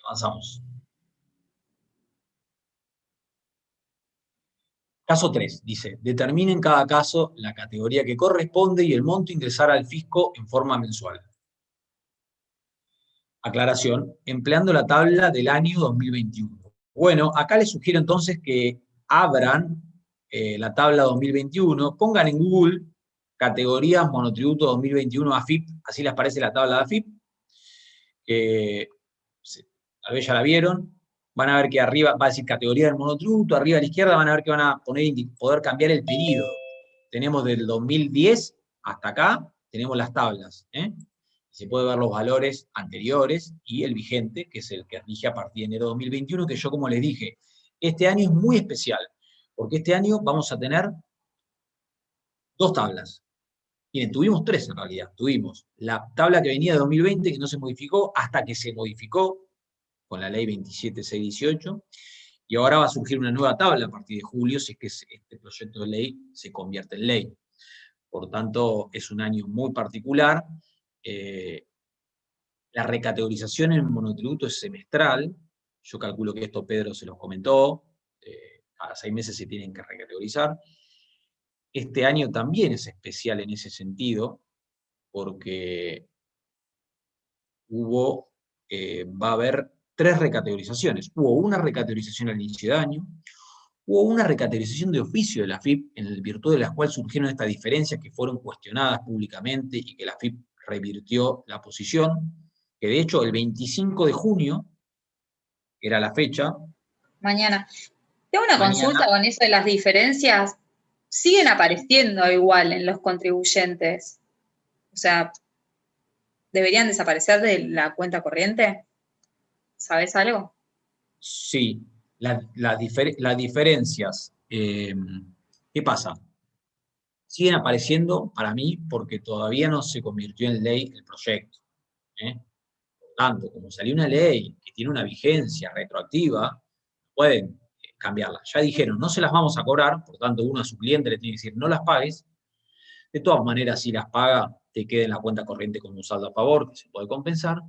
Avanzamos. Caso 3, dice, determine en cada caso la categoría que corresponde y el monto a ingresar al fisco en forma mensual. Aclaración, empleando la tabla del año 2021. Bueno, acá les sugiero entonces que abran la tabla 2021, pongan en Google categorías monotributo 2021 AFIP, así les aparece la tabla de AFIP. Tal vez ya la vieron. Van a ver que arriba va a decir categoría del monotributo, arriba a la izquierda van a ver que van a poder cambiar el periodo. Tenemos del 2010 hasta acá, tenemos las tablas. Se puede ver los valores anteriores y el vigente, que es el que rige a partir de enero de 2021, que yo, como les dije, este año es muy especial, porque este año vamos a tener 2 tablas. Miren, tuvimos 3 en realidad. Tuvimos la tabla que venía de 2020, que no se modificó, hasta que se modificó con la ley 27618, y ahora va a surgir una nueva tabla a partir de julio, si es que este proyecto de ley se convierte en ley. Por tanto, es un año muy particular. La recategorización en monotributo es semestral. Yo calculo que esto Pedro se los comentó. Cada 6 meses se tienen que recategorizar. Este año también es especial en ese sentido, porque va a haber 3 recategorizaciones. Hubo una recategorización al inicio de año, hubo una recategorización de oficio de la AFIP, en virtud de la cual surgieron estas diferencias que fueron cuestionadas públicamente y que la AFIP revirtió la posición, que de hecho el 25 de junio, que era la fecha. Mañana. Tengo una consulta con eso de las diferencias. Siguen apareciendo igual en los contribuyentes. O sea, ¿deberían desaparecer de la cuenta corriente? ¿Sabes algo? Sí, las diferencias. ¿Qué pasa? Siguen apareciendo para mí porque todavía no se convirtió en ley el proyecto. Por tanto, como salió una ley que tiene una vigencia retroactiva, pueden cambiarla. Ya dijeron, no se las vamos a cobrar, por tanto uno a su cliente le tiene que decir, no las pagues. De todas maneras, si las paga, te queda en la cuenta corriente como un saldo a favor, que se puede compensar.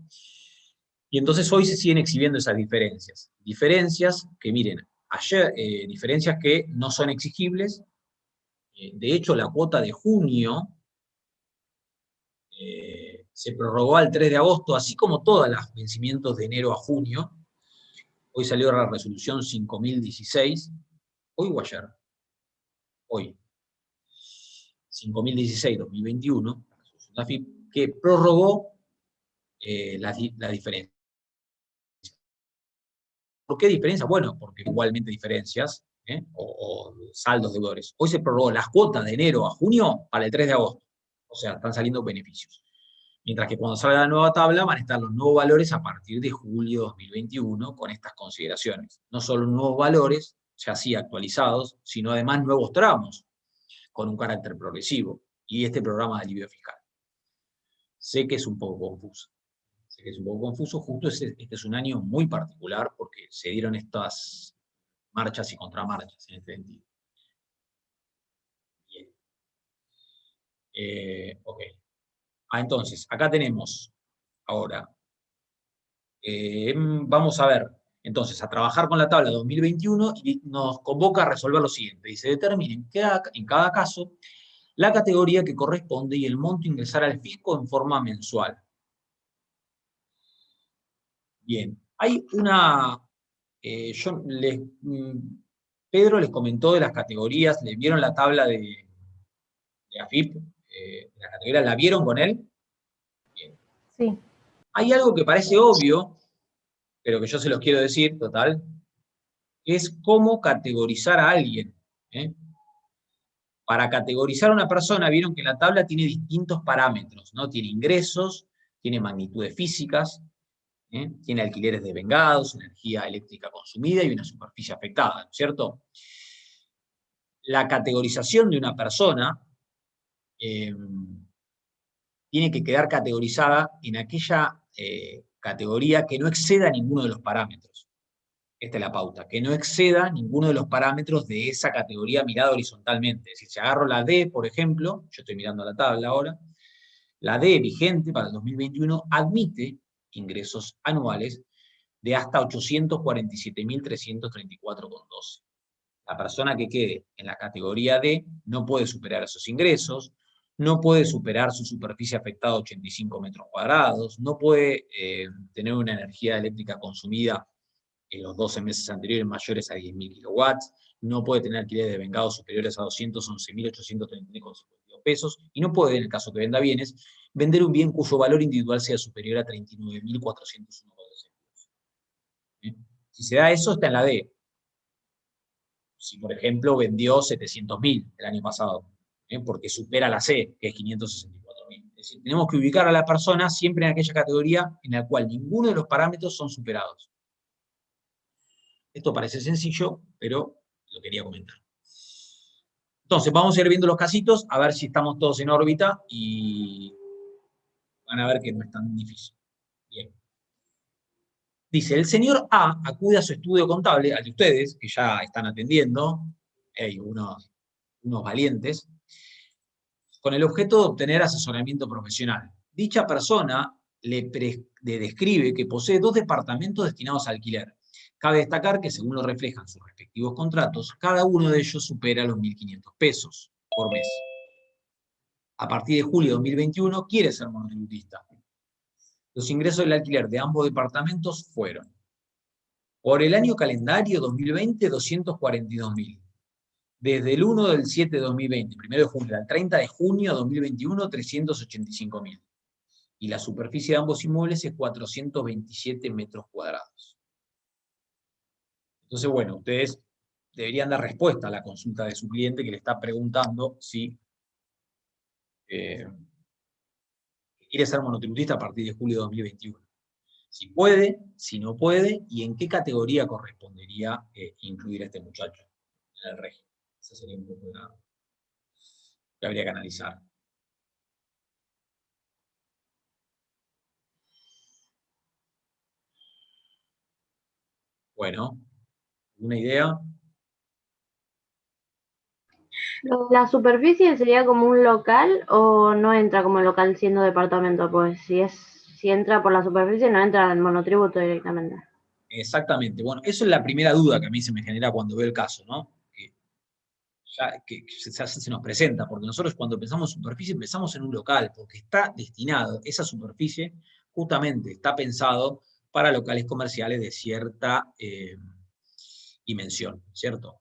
Y entonces hoy se siguen exhibiendo esas diferencias. Diferencias que, miren, diferencias que no son exigibles. De hecho, la cuota de junio se prorrogó al 3 de agosto, así como todos los vencimientos de enero a junio. Hoy salió la resolución 5016. ¿Hoy o ayer? Hoy. 5016-2021, que prorrogó la diferencia. ¿Por qué diferencia? Bueno, porque igualmente diferencias, o saldos deudores. Hoy se prorrogó las cuotas de enero a junio para el 3 de agosto. O sea, están saliendo beneficios. Mientras que cuando salga la nueva tabla van a estar los nuevos valores a partir de julio 2021 con estas consideraciones. No solo nuevos valores, ya sí actualizados, sino además nuevos tramos con un carácter progresivo. Y este programa de alivio fiscal. Sé que es un poco confuso. es un poco confuso, justo este es un año muy particular porque se dieron estas marchas y contramarchas en este sentido. Bien. Ok. Entonces, acá tenemos, ahora, vamos a ver, entonces, a trabajar con la tabla 2021 y nos convoca a resolver lo siguiente. Dice, determinen en cada caso la categoría que corresponde y el monto a ingresar al fisco en forma mensual. Bien, hay una... Pedro les comentó de las categorías, ¿le vieron la tabla de AFIP? ¿La categoría la vieron con él? Bien. Sí. Hay algo que parece obvio, pero que yo se los quiero decir, total, que es cómo categorizar a alguien. Para categorizar a una persona, vieron que la tabla tiene distintos parámetros, ¿no? Tiene ingresos, tiene magnitudes físicas, tiene alquileres devengados, energía eléctrica consumida y una superficie afectada, ¿no es cierto? La categorización de una persona tiene que quedar categorizada en aquella categoría que no exceda ninguno de los parámetros. Esta es la pauta, que no exceda ninguno de los parámetros de esa categoría mirada horizontalmente. Es decir, si agarro la D, por ejemplo, yo estoy mirando la tabla ahora, la D vigente para el 2021 admite ingresos anuales de hasta 847.334,12. La persona que quede en la categoría D no puede superar esos ingresos, no puede superar su superficie afectada a 85 metros cuadrados, no puede tener una energía eléctrica consumida en los 12 meses anteriores mayores a 10.000 kilowatts, no puede tener alquileres devengados superiores a 211.833,52 pesos, y no puede, en el caso que venda bienes, vender un bien cuyo valor individual sea superior a 39.401,12 pesos. Si se da eso, está en la D. Si, por ejemplo, vendió 700.000 el año pasado, porque supera la C, que es 564.000. Es decir, tenemos que ubicar a la persona siempre en aquella categoría en la cual ninguno de los parámetros son superados. Esto parece sencillo, pero lo quería comentar. Entonces, vamos a ir viendo los casitos, a ver si estamos todos en órbita, y van a ver que no es tan difícil. Bien. Dice, el señor A acude a su estudio contable, al de ustedes, que ya están atendiendo, hay unos valientes, con el objeto de obtener asesoramiento profesional. Dicha persona le describe que posee 2 departamentos destinados a alquiler. Cabe destacar que, según lo reflejan sus respectivos contratos, cada uno de ellos supera los 1.500 pesos por mes. A partir de julio de 2021 quiere ser monotributista. Los ingresos del alquiler de ambos departamentos fueron, por el año calendario 2020, 242.000. Desde el 1 del 7 de 2020, 1 de junio, al 30 de junio de 2021, 385.000. Y la superficie de ambos inmuebles es 427 metros cuadrados. Entonces, bueno, ustedes deberían dar respuesta a la consulta de su cliente que le está preguntando si quiere ser monotributista a partir de julio de 2021. Si puede, si no puede, y en qué categoría correspondería incluir a este muchacho en el régimen. Esa sería un poco la que habría que analizar. Bueno, ¿una idea? ¿La superficie sería como un local o no entra como local siendo departamento? Pues si entra por la superficie, no entra en el monotributo directamente. Exactamente. Bueno, eso es la primera duda que a mí se me genera cuando veo el caso, ¿no? Que se nos presenta, porque nosotros cuando pensamos en superficie pensamos en un local, porque está destinado, esa superficie justamente está pensado para locales comerciales de cierta dimensión, ¿cierto?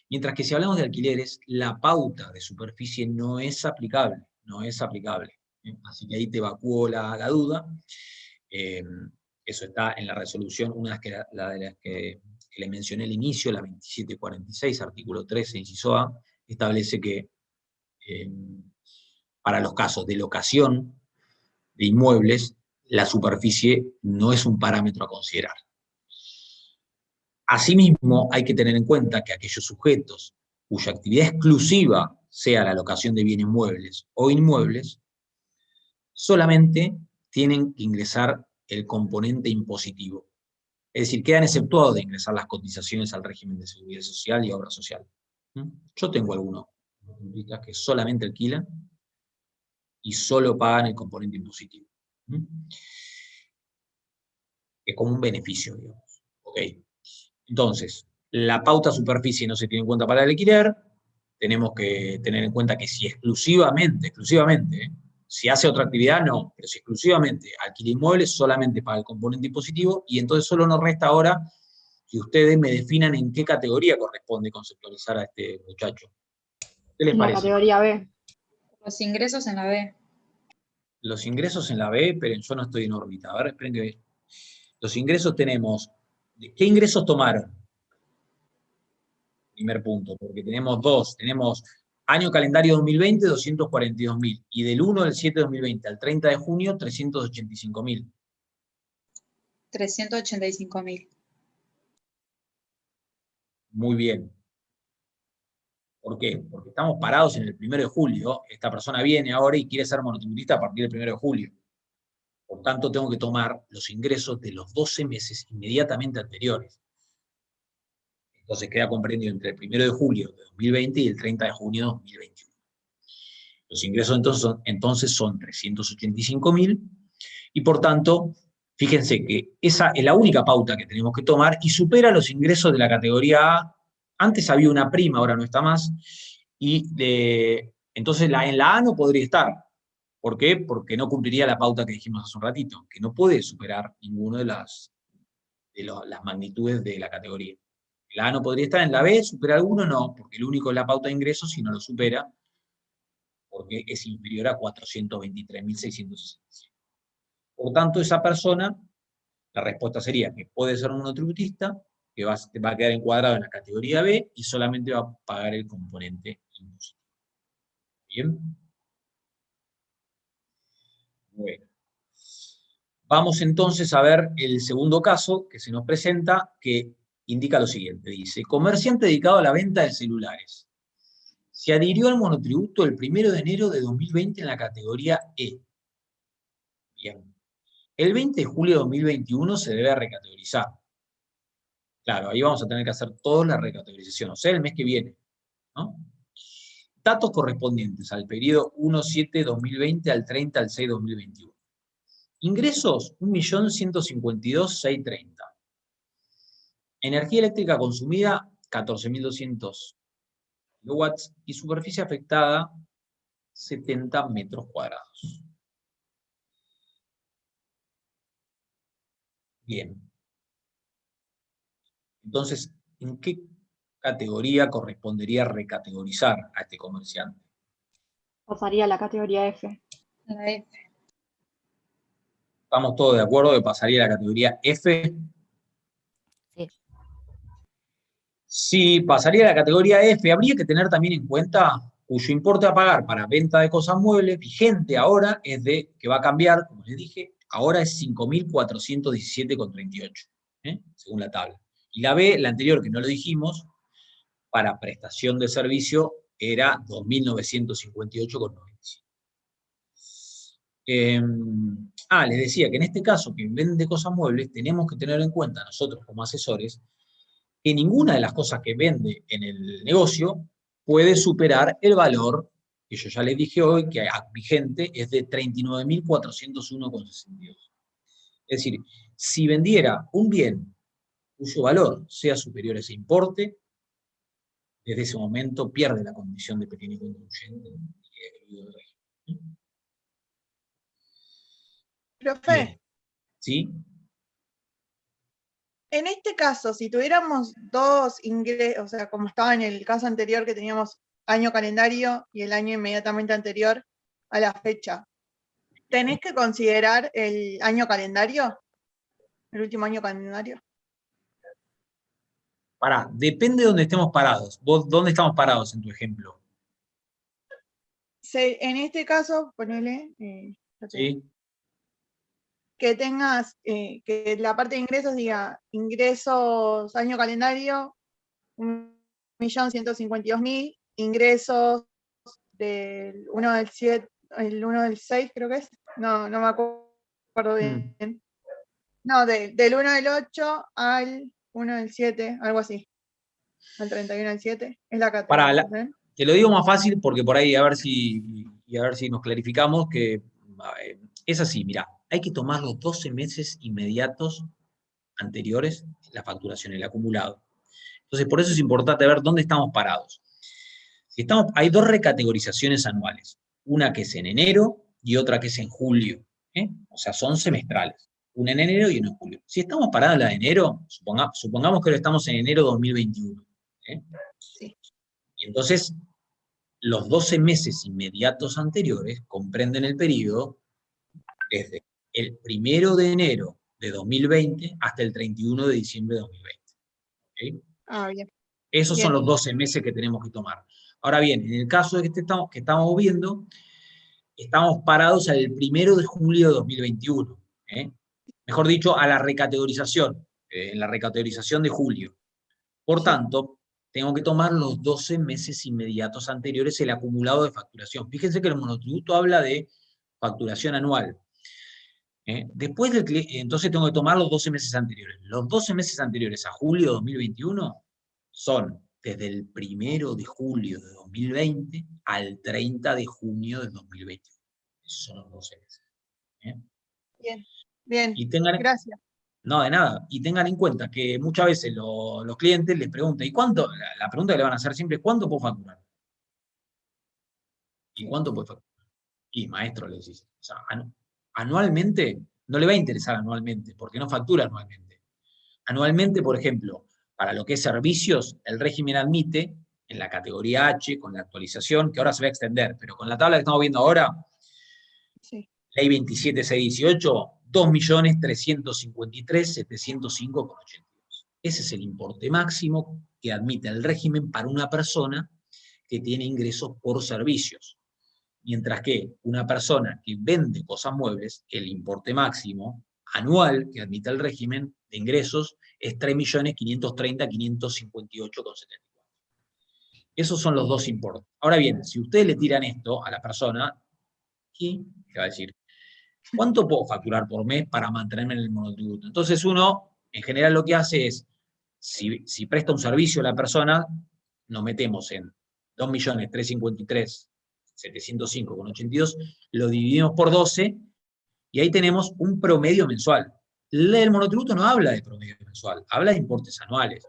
Mientras que si hablamos de alquileres, la pauta de superficie no es aplicable, no es aplicable. Así que ahí te evacúo la duda. Eso está en la resolución, una de las que le mencioné al inicio, la 2746, artículo 13, inciso A, establece que para los casos de locación de inmuebles, la superficie no es un parámetro a considerar. Asimismo, hay que tener en cuenta que aquellos sujetos cuya actividad exclusiva sea la locación de bienes muebles o inmuebles, solamente tienen que ingresar el componente impositivo. Es decir, quedan exceptuados de ingresar las cotizaciones al régimen de seguridad social y obra social. Yo tengo algunos que solamente alquilan y solo pagan el componente impositivo. Es como un beneficio, digamos. ¿Ok? Entonces, la pauta superficie no se tiene en cuenta para el alquiler. Tenemos que tener en cuenta que si exclusivamente, si hace otra actividad, no, pero si exclusivamente alquila inmuebles, solamente para el componente impositivo, y entonces solo nos resta ahora que ustedes me definan en qué categoría corresponde conceptualizar a este muchacho. ¿Qué les En la parece? categoría B. Los ingresos en la B. Los ingresos en la B, esperen, yo no estoy en órbita. A ver, esperen que los ingresos tenemos. ¿Qué ingresos tomaron? Primer punto, porque tenemos dos. Tenemos año calendario 2020, 242.000. Y del 1 del 7 de 2020 al 30 de junio, 385.000. 385.000. Muy bien. ¿Por qué? Porque estamos parados en el 1 de julio. Esta persona viene ahora y quiere ser monotributista a partir del 1 de julio. Por tanto, tengo que tomar los ingresos de los 12 meses inmediatamente anteriores. Entonces queda comprendido entre el 1 de julio de 2020 y el 30 de junio de 2021. Los ingresos entonces son 385.000 y por tanto, fíjense que esa es la única pauta que tenemos que tomar y supera los ingresos de la categoría A. Antes había una prima, ahora no está más, y entonces en la A no podría estar. ¿Por qué? Porque no cumpliría la pauta que dijimos hace un ratito, que no puede superar ninguna de las magnitudes de la categoría. La A no podría estar en la B, ¿supera alguno? No, porque el único es la pauta de ingresos, si no lo supera, porque es inferior a 423.667. Por tanto, esa persona, la respuesta sería que puede ser un monotributista, que va a quedar encuadrado en la categoría B y solamente va a pagar el componente impositivo. ¿Bien? Bueno. Vamos entonces a ver el segundo caso que se nos presenta, que indica lo siguiente. Dice, comerciante dedicado a la venta de celulares. Se adhirió al monotributo el 1 de enero de 2020 en la categoría E. Bien. El 20 de julio de 2021 se debe recategorizar. Claro, ahí vamos a tener que hacer toda la recategorización, o sea, el mes que viene, ¿no? Datos correspondientes al periodo 1/7/2020 al 30/6/2021. Ingresos, 1.152.630. Energía eléctrica consumida, 14.200 kilowatts. Y superficie afectada, 70 metros cuadrados. Bien. Entonces, ¿en qué categoría correspondería recategorizar a este comerciante? Pasaría a la categoría F. La F. ¿Estamos todos de acuerdo que pasaría a la categoría F? Sí. Si pasaría a la categoría F, habría que tener también en cuenta cuyo importe a pagar para venta de cosas muebles vigente ahora es que va a cambiar, como les dije, ahora es 5.417,38, según la tabla. Y la B, la anterior que no lo dijimos, para prestación de servicio era 2.958,97. Les decía que en este caso, que vende cosas muebles, tenemos que tener en cuenta nosotros como asesores que ninguna de las cosas que vende en el negocio puede superar el valor que yo ya les dije hoy, que vigente es de 39.401,62. Es decir, si vendiera un bien cuyo valor sea superior a ese importe, desde ese momento pierde la condición de pequeño contribuyente. Profe, Bien. ¿Sí? en este caso, si tuviéramos dos ingresos, o sea, como estaba en el caso anterior que teníamos año calendario y el año inmediatamente anterior a la fecha, ¿tenés que considerar el año calendario? ¿El último año calendario? Pará, depende de dónde estemos parados. ¿Vos dónde estamos parados en tu ejemplo? En este caso, ponele, ¿Sí? que tengas, que la parte de ingresos diga ingresos año calendario, 1.152.000, ingresos del 1 del 7, el 1 del 6 creo que es, no me acuerdo bien. No, del 1 del 8 al 1 del 7, algo así. Al 31 del 7, es la categoría. Te lo digo más fácil porque por ahí a ver si nos clarificamos que es así, mirá, hay que tomar los 12 meses inmediatos anteriores, la facturación, el acumulado. Entonces, por eso es importante ver dónde estamos parados. Hay dos recategorizaciones anuales, una que es en enero y otra que es en julio. O sea, son semestrales, una en enero y una en julio. Si estamos parados en la de enero, supongamos que ahora estamos en enero 2021. Sí. Y entonces, los 12 meses inmediatos anteriores comprenden el periodo desde el 1 de enero de 2020 hasta el 31 de diciembre de 2020. ¿Okay? Ah, bien. Esos Bien. son los 12 meses que tenemos que tomar. Ahora bien, en el caso de que estamos viendo, estamos parados al 1 de julio de 2021. Mejor dicho, a la recategorización, en la recategorización de julio. Por tanto, tengo que tomar los 12 meses inmediatos anteriores, el acumulado de facturación. Fíjense que el monotributo habla de facturación anual. Entonces tengo que tomar los 12 meses anteriores. Los 12 meses anteriores a julio de 2021 son desde el 1 de julio de 2020 al 30 de junio de 2021. Esos son los 12 meses. Bien, gracias. No, de nada. Y tengan en cuenta que muchas veces los clientes les preguntan, ¿y cuánto? La pregunta que le van a hacer siempre es, ¿cuánto puedo facturar? ¿Y cuánto puedo facturar? Y maestro, le decís, o sea, anualmente, no le va a interesar anualmente, porque no factura anualmente. Anualmente, por ejemplo, para lo que es servicios, el régimen admite, en la categoría H, con la actualización, que ahora se va a extender, pero con la tabla que estamos viendo ahora, Ley 27618, 2.353.705,82. Ese es el importe máximo que admite el régimen para una persona que tiene ingresos por servicios. Mientras que una persona que vende cosas muebles, el importe máximo anual que admite el régimen de ingresos es 3.530.558,74. Esos son los dos importes. Ahora bien, si ustedes le tiran esto a la persona, ¿qué va a decir? ¿Cuánto puedo facturar por mes para mantenerme en el monotributo? Entonces uno, en general, lo que hace es, si presta un servicio a la persona, nos metemos en 2.353.705,82, lo dividimos por 12, y ahí tenemos un promedio mensual. El monotributo no habla de promedio mensual, habla de importes anuales.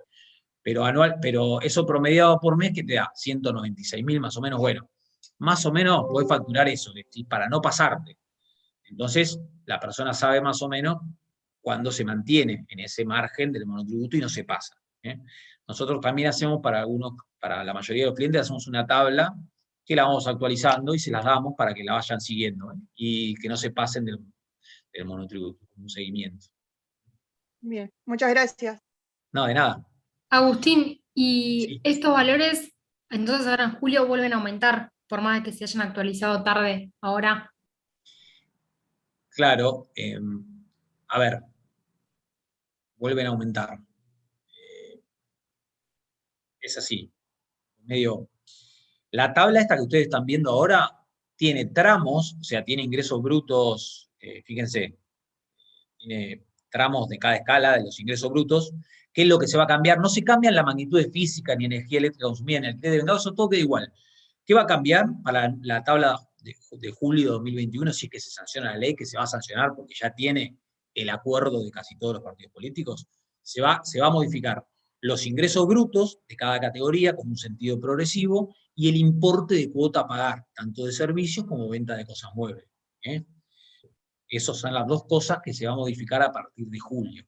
Pero eso promediado por mes que te da 196.000 más o menos, bueno, más o menos podés facturar eso, para no pasarte. Entonces, la persona sabe más o menos cuándo se mantiene en ese margen del monotributo y no se pasa. Nosotros también hacemos para la mayoría de los clientes, hacemos una tabla que la vamos actualizando y se las damos para que la vayan siguiendo, y que no se pasen del monotributo, como un seguimiento. Bien, muchas gracias. No, de nada. Agustín, ¿y estos valores entonces ahora en julio vuelven a aumentar, por más de que se hayan actualizado tarde ahora? Claro, a ver, vuelven a aumentar. Es así. La tabla esta que ustedes están viendo ahora tiene tramos, o sea, tiene ingresos brutos, fíjense, tiene tramos de cada escala de los ingresos brutos. ¿Qué es lo que se va a cambiar? No se cambian la magnitud de física ni energía eléctrica consumida en el cliente de vengado, eso todo queda igual. ¿Qué va a cambiar para la tabla de julio de 2021, si es que se sanciona la ley, que se va a sancionar porque ya tiene el acuerdo de casi todos los partidos políticos? Se va a modificar los ingresos brutos de cada categoría con un sentido progresivo y el importe de cuota a pagar, tanto de servicios como venta de cosas muebles. Esas son las dos cosas que se va a modificar a partir de julio.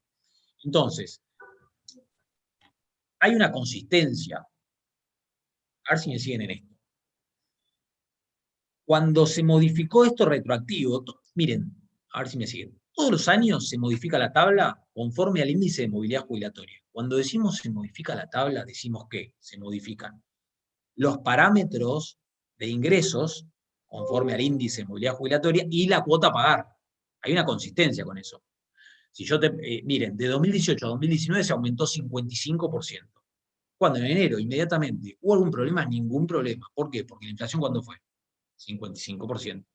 Entonces, hay una consistencia. A ver si me siguen en esto. Cuando se modificó esto retroactivo, miren, a ver si me siguen. Todos los años se modifica la tabla conforme al índice de movilidad jubilatoria. Cuando decimos se modifica la tabla, decimos que se modifican los parámetros de ingresos conforme al índice de movilidad jubilatoria y la cuota a pagar. Hay una consistencia con eso. Si miren, de 2018 a 2019 se aumentó 55%. Cuando en enero, inmediatamente, ¿hubo algún problema? Ningún problema. ¿Por qué? Porque la inflación, ¿cuándo fue? 55%.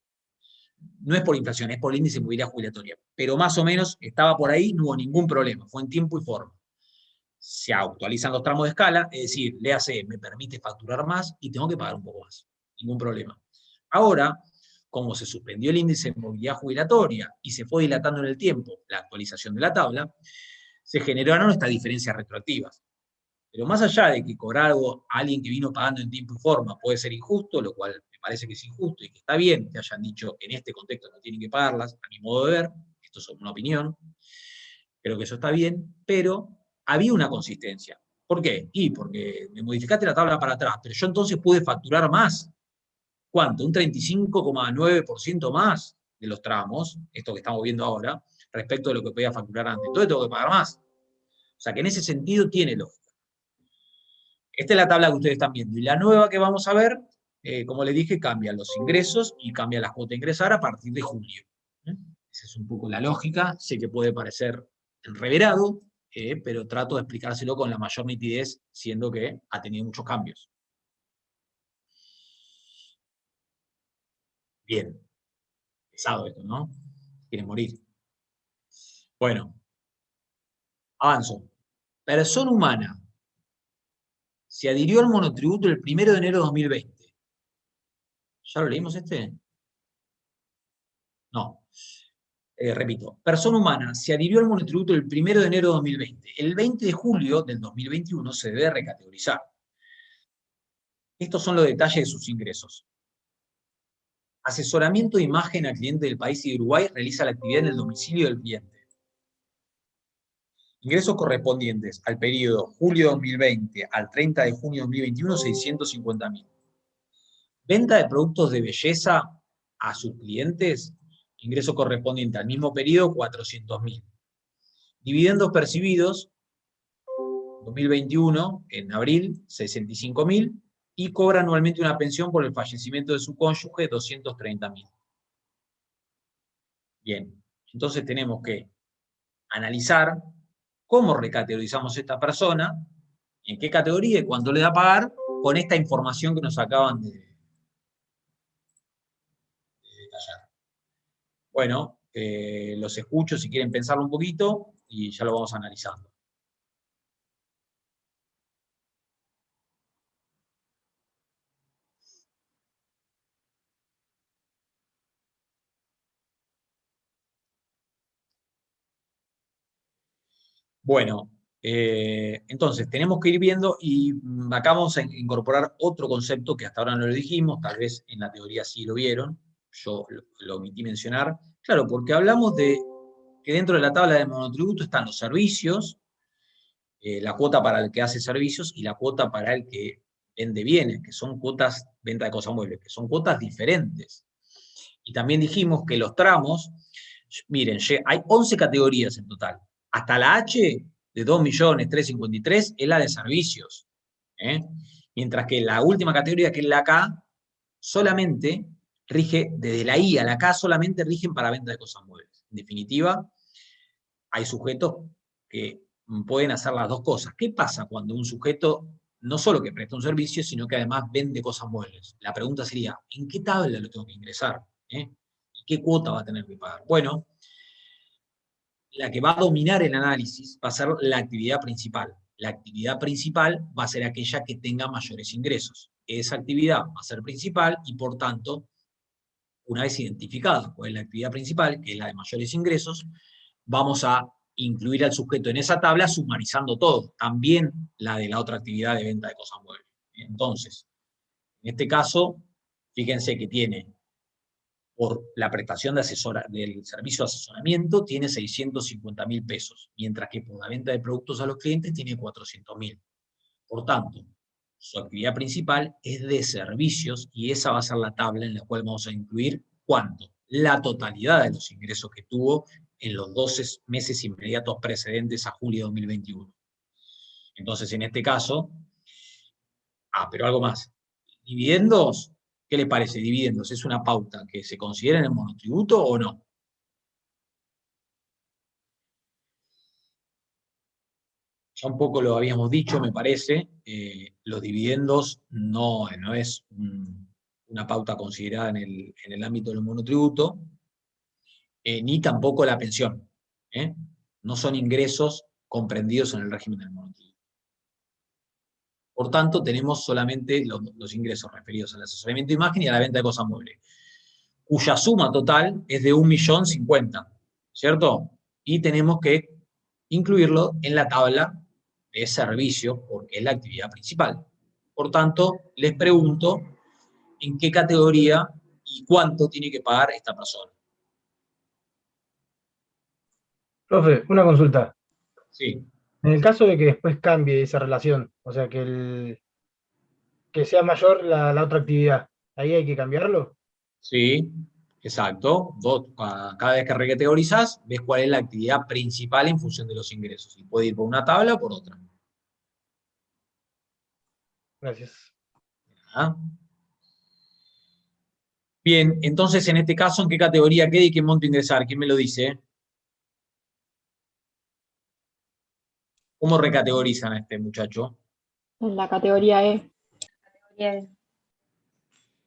no es por inflación, es por el índice de movilidad jubilatoria, pero más o menos estaba por ahí, no hubo ningún problema, fue en tiempo y forma. Se actualizan los tramos de escala, es decir, léase, me permite facturar más y tengo que pagar un poco más, ningún problema. Ahora, como se suspendió el índice de movilidad jubilatoria y se fue dilatando en el tiempo la actualización de la tabla, se generaron estas diferencias retroactivas. Pero más allá de que cobrar algo a alguien que vino pagando en tiempo y forma puede ser injusto, lo cual me parece que es injusto y que está bien que hayan dicho en este contexto no tienen que pagarlas, a mi modo de ver, esto es una opinión, creo que eso está bien, pero había una consistencia. ¿Por qué? Y porque me modificaste la tabla para atrás, pero yo entonces pude facturar más. ¿Cuánto? Un 35,9% más de los tramos, esto que estamos viendo ahora, respecto de lo que podía facturar antes. Entonces tengo que pagar más. O sea que en ese sentido tiene lógica. Esta es la tabla que ustedes están viendo. Y la nueva que vamos a ver, como les dije, cambian los ingresos y cambia la cuota a ingresar a partir de julio. Esa es un poco la lógica. Sé que puede parecer enreverado, pero trato de explicárselo con la mayor nitidez, siendo que ha tenido muchos cambios. Bien. Pesado esto, ¿no? Quieren morir. Bueno. Avanzo. Persona humana se adhirió al monotributo el 1 de enero de 2020. ¿Ya lo leímos este? No. Repito. Persona humana se adhirió al monotributo el 1 de enero de 2020. El 20 de julio del 2021 se debe recategorizar. Estos son los detalles de sus ingresos. Asesoramiento de imagen al cliente del país y de Uruguay realiza la actividad en el domicilio del cliente. Ingresos correspondientes al periodo julio 2020 al 30 de junio 2021, 650.000. Venta de productos de belleza a sus clientes, ingreso correspondiente al mismo periodo, 400.000. Dividendos percibidos, 2021, en abril, 65.000, y cobra anualmente una pensión por el fallecimiento de su cónyuge, 230.000. Bien, entonces tenemos que analizar cómo recategorizamos a esta persona, en qué categoría y cuánto le da a pagar, con esta información que nos acaban de detallar. Bueno, los escucho si quieren pensarlo un poquito y ya lo vamos analizando. Bueno, entonces tenemos que ir viendo y acá vamos a incorporar otro concepto que hasta ahora no lo dijimos, tal vez en la teoría sí lo vieron, yo lo omití mencionar. Claro, porque hablamos de que dentro de la tabla de monotributo están los servicios, la cuota para el que hace servicios y la cuota para el que vende bienes, que son cuotas, venta de cosas muebles, que son cuotas diferentes. Y también dijimos que los tramos, miren, hay 11 categorías en total. Hasta la H de 2.353.000 es la de servicios. Mientras que la última categoría, que es la K, solamente rige, desde la I a la K, solamente rigen para venta de cosas muebles. En definitiva, hay sujetos que pueden hacer las dos cosas. ¿Qué pasa cuando un sujeto no solo que presta un servicio, sino que además vende cosas muebles? La pregunta sería, ¿en qué tabla lo tengo que ingresar? ¿Y qué cuota va a tener que pagar? Bueno, la que va a dominar el análisis va a ser la actividad principal. La actividad principal va a ser aquella que tenga mayores ingresos. Esa actividad va a ser principal y, por tanto, una vez identificada cuál es la actividad principal, que es la de mayores ingresos, vamos a incluir al sujeto en esa tabla sumarizando todo, también la de la otra actividad de venta de cosas muebles. Entonces, en este caso, fíjense que tiene, por la prestación de del servicio de asesoramiento, tiene 650.000 pesos, mientras que por la venta de productos a los clientes tiene 400.000. Por tanto, su actividad principal es de servicios y esa va a ser la tabla en la cual vamos a incluir ¿cuánto? La totalidad de los ingresos que tuvo en los 12 meses inmediatos precedentes a julio de 2021. Entonces, en este caso, pero algo más. Dividendos, ¿qué les parece? Dividendos, ¿es una pauta que se considera en el monotributo o no? Ya un poco lo habíamos dicho, me parece, los dividendos no es una pauta considerada en el ámbito del monotributo, ni tampoco la pensión. No son ingresos comprendidos en el régimen del monotributo. Por tanto, tenemos solamente los ingresos referidos al asesoramiento de imagen y a la venta de cosas muebles, cuya suma total es de 1.050.000, ¿cierto? Y tenemos que incluirlo en la tabla de servicio, porque es la actividad principal. Por tanto, les pregunto en qué categoría y cuánto tiene que pagar esta persona. Profe, una consulta. Sí. En el caso de que después cambie esa relación, o sea, que sea mayor la otra actividad, ¿ahí hay que cambiarlo? Sí, exacto. Cada vez que recategorizás, ves cuál es la actividad principal en función de los ingresos. Y puede ir por una tabla o por otra. Gracias. ¿Ah? Bien, entonces en este caso, ¿en qué categoría queda y qué monto ingresar? ¿Quién me lo dice? ¿Cómo recategorizan a este muchacho? En la categoría E.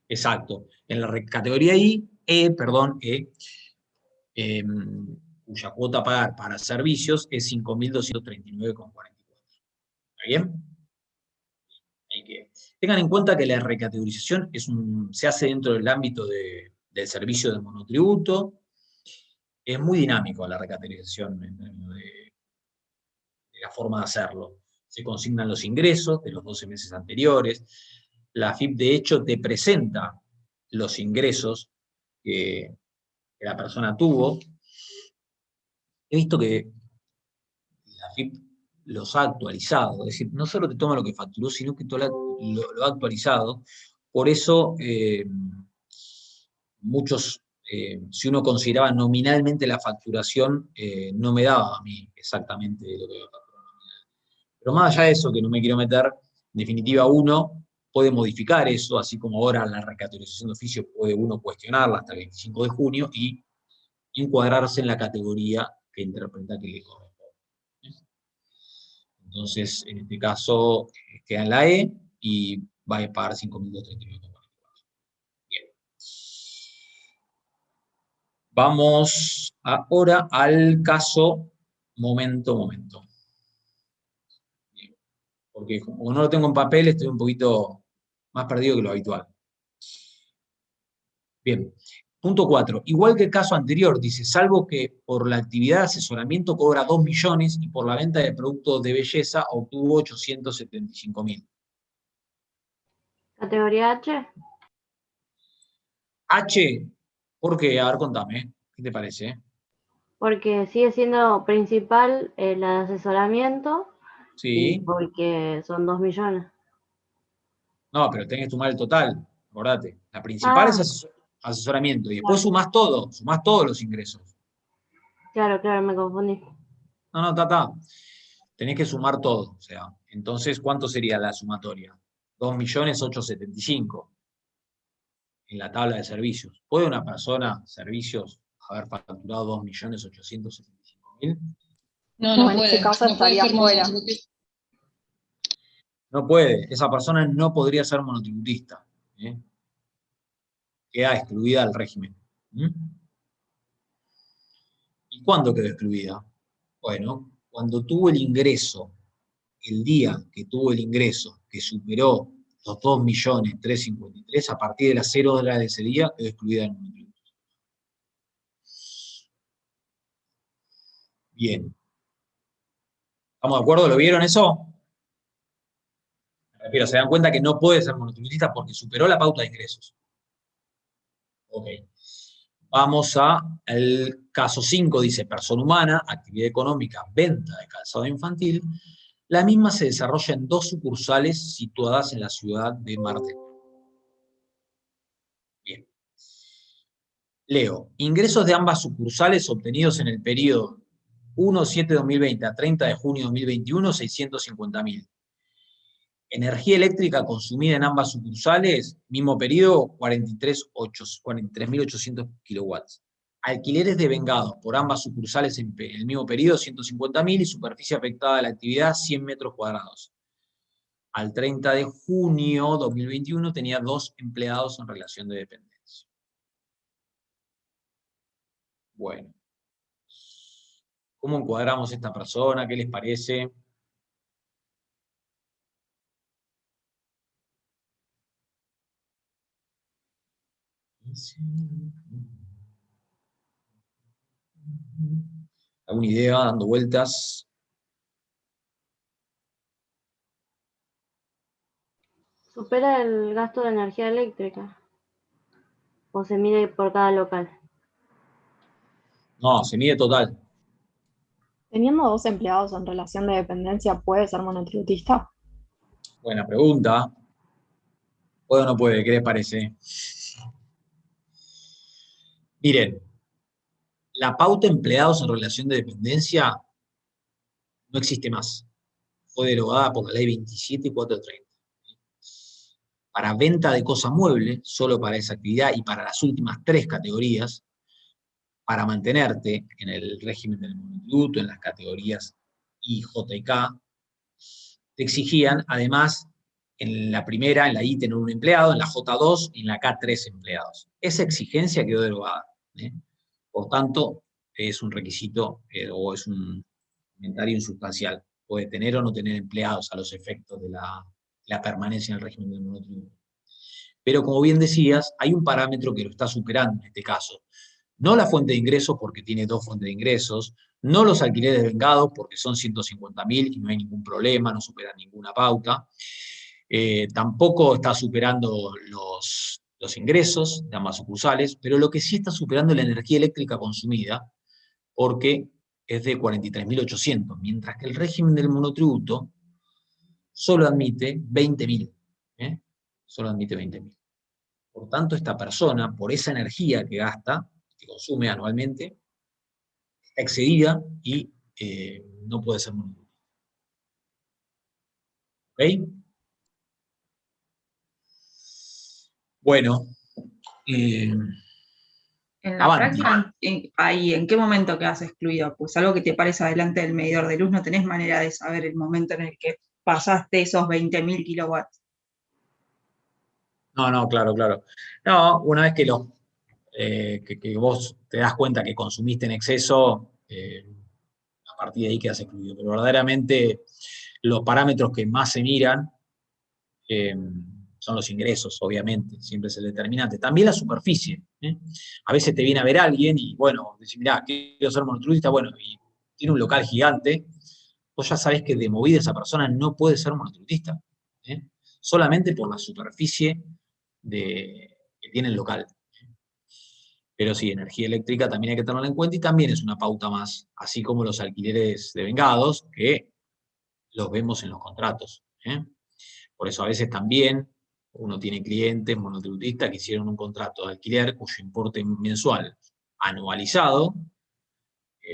Exacto. En la categoría cuya cuota a pagar para servicios es 5.239,44. ¿Está bien? Tengan en cuenta que la recategorización se hace dentro del ámbito del servicio de monotributo. Es muy dinámico la recategorización en términos de la forma de hacerlo. Se consignan los ingresos de los 12 meses anteriores. La AFIP, de hecho, te presenta los ingresos que la persona tuvo. He visto que la AFIP los ha actualizado, es decir, no solo te toma lo que facturó, sino que lo ha actualizado. Por eso, si uno consideraba nominalmente la facturación, no me daba a mí exactamente lo que había facturado nominal. Pero más allá de eso, que no me quiero meter, en definitiva uno puede modificar eso, así como ahora la recategorización de oficio puede uno cuestionarla hasta el 25 de junio y encuadrarse en la categoría que interpreta que le corresponde. Entonces, en este caso, queda en la E y va a pagar 5.239,44. Bien. Vamos ahora al caso momento. Bien. Porque como no lo tengo en papel, estoy un poquito más perdido que lo habitual. Bien. Punto 4. Igual que el caso anterior, dice, salvo que por la actividad de asesoramiento cobra 2 millones y por la venta de productos de belleza obtuvo 875.000. ¿Categoría H? H, ¿por qué? A ver, contame, ¿qué te parece? Porque sigue siendo principal el asesoramiento y Sí. porque son 2 millones. No, pero tenés que sumar el total, acordate. La principal es asesoramiento y después sumás todos los ingresos. Claro, me confundí. No, tenés que sumar todo, o sea, entonces, ¿cuánto sería la sumatoria? 2.875.000 en la tabla de servicios. ¿Puede una persona, servicios, haber facturado 2.875.000? No, en este caso estaría fuera. No puede, esa persona no podría ser monotributista. Queda excluida del régimen. ¿Y cuándo quedó excluida? Bueno, cuando tuvo el ingreso, el día que tuvo el ingreso, que superó los 2.353.000, a partir de las 0 horas de ese día, quedó excluida del monotributo. Bien. ¿Estamos de acuerdo? ¿Lo vieron eso? Me refiero, se dan cuenta que no puede ser monotributista porque superó la pauta de ingresos. Ok. Vamos al caso 5, dice persona humana, actividad económica, venta de calzado infantil. La misma se desarrolla en 2 sucursales situadas en la ciudad de Mar del Plata. Bien. Leo. Ingresos de ambas sucursales obtenidos en el periodo 1/7/2020 a 30 de junio de 2021, 650.000. Energía eléctrica consumida en ambas sucursales, mismo periodo, 43.800 kilowatts. Alquileres devengados por ambas sucursales en el mismo periodo, 150.000, y superficie afectada de la actividad, 100 metros cuadrados. al 30 de junio 2021 tenía 2 empleados en relación de dependencia. Bueno. ¿Cómo encuadramos esta persona? ¿Qué les parece? ¿Alguna idea dando vueltas? ¿Supera el gasto de energía eléctrica? ¿O se mide por cada local? No, se mide total. Teniendo 2 empleados en relación de dependencia, ¿puede ser monotributista? Buena pregunta. ¿Puede o no puede? ¿Qué les parece? Miren, la pauta empleados en relación de dependencia no existe más. Fue derogada por la ley 27430. Para venta de cosa mueble, solo para esa actividad y para las últimas 3 categorías, para mantenerte en el régimen del monotributo, en las categorías I, J y K, te exigían, además, en la primera, en la I, tener un empleado, en la J2 y en la K 3 empleados. Esa exigencia quedó derogada. Por tanto, es un requisito o es un comentario insustancial. Puede tener o no tener empleados a los efectos de la permanencia en el régimen del monotributo. Pero como bien decías, hay un parámetro que lo está superando en este caso. No la fuente de ingresos porque tiene 2 fuentes de ingresos, no los alquileres vengados porque son 150.000 y no hay ningún problema, no superan ninguna pauta. Tampoco está superando los ingresos de ambas sucursales, pero lo que sí está superando es la energía eléctrica consumida, porque es de 43.800, mientras que el régimen del monotributo solo admite 20.000. Solo admite 20.000. Por tanto, esta persona, por esa energía que gasta, que consume anualmente, está excedida y no puede ser monotributista. ¿Ok? Bueno. En la práctica, ¿en qué momento quedas excluido? Pues algo que te parece adelante del medidor de luz, no tenés manera de saber el momento en el que pasaste esos 20.000 kilowatts. No, claro. No, una vez que vos te das cuenta que consumiste en exceso, a partir de ahí quedas excluido. Pero verdaderamente los parámetros que más se miran son los ingresos, obviamente, siempre es el determinante. También la superficie. A veces te viene a ver alguien y, bueno, decís, mirá, quiero ser monotributista, bueno, y tiene un local gigante, vos ya sabés que de movida esa persona no puede ser monotributista. Solamente por la superficie que tiene el local. Pero sí, energía eléctrica también hay que tenerla en cuenta y también es una pauta más, así como los alquileres de vengados, que los vemos en los contratos. Por eso a veces también uno tiene clientes monotributistas que hicieron un contrato de alquiler cuyo importe mensual anualizado,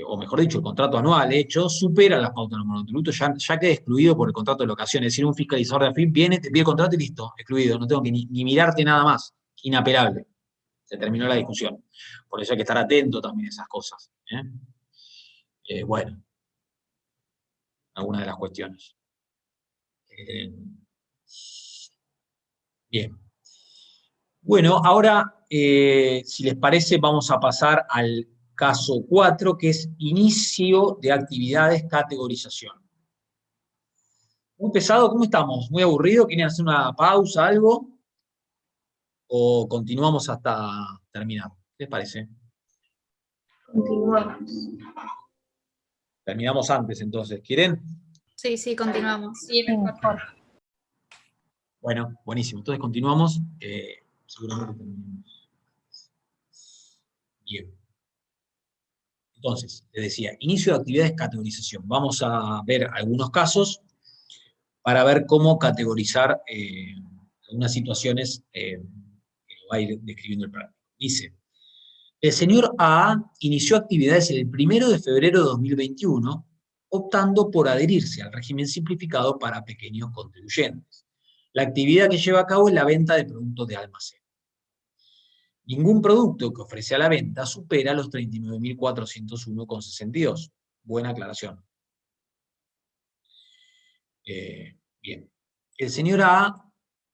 o mejor dicho, el contrato anual hecho, supera las pautas del monotributo, ya queda excluido por el contrato de locación. Es decir, un fiscalizador de AFIP viene, te pide el contrato y listo, excluido. No tengo que ni mirarte nada más. Inapelable. Se terminó la discusión. Por eso hay que estar atento también a esas cosas. Bueno, algunas de las cuestiones. Bien. Bueno, ahora, si les parece, vamos a pasar al caso 4, que es inicio de actividades, categorización. Muy pesado, ¿cómo estamos? ¿Muy aburrido? ¿Quieren hacer una pausa, algo? ¿O continuamos hasta terminar? ¿Qué les parece? Continuamos. Terminamos antes, entonces. ¿Quieren? Sí, continuamos. Sí, mejor. Bueno, buenísimo. Entonces continuamos. Seguramente terminamos. Bien. Entonces, les decía, inicio de actividades, categorización. Vamos a ver algunos casos para ver cómo categorizar algunas situaciones que va a ir describiendo el práctico. Dice, el señor A inició actividades el 1 de febrero de 2021, optando por adherirse al régimen simplificado para pequeños contribuyentes. La actividad que lleva a cabo es la venta de productos de almacén. Ningún producto que ofrece a la venta supera los 39.401,62. Buena aclaración. Bien. El señor A,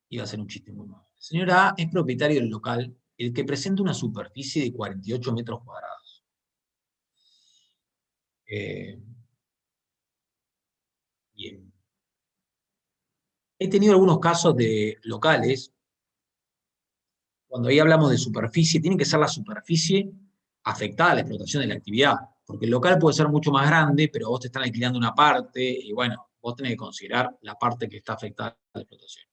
iba a hacer un chiste muy malo, el señor A es propietario del local, el que presenta una superficie de 48 metros cuadrados. Bien. He tenido algunos casos de locales, cuando ahí hablamos de superficie, tiene que ser la superficie afectada a la explotación de la actividad, porque el local puede ser mucho más grande, pero vos te están alquilando una parte, y bueno, vos tenés que considerar la parte que está afectada a la explotación.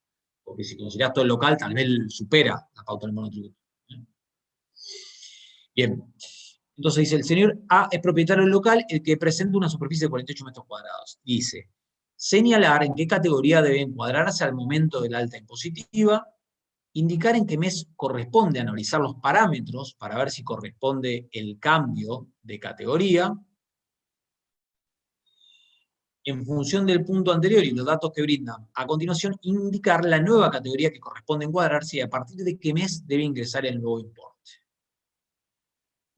Porque si considerás todo el local, tal vez supera la pauta del monotributo. Bien. Entonces dice, el señor A es propietario del local, el que presenta una superficie de 48 metros cuadrados. Dice, señalar en qué categoría debe encuadrarse al momento de la alta impositiva, indicar en qué mes corresponde analizar los parámetros para ver si corresponde el cambio de categoría. En función del punto anterior y los datos que brindan a continuación, indicar la nueva categoría que corresponde encuadrarse y a partir de qué mes debe ingresar el nuevo importe.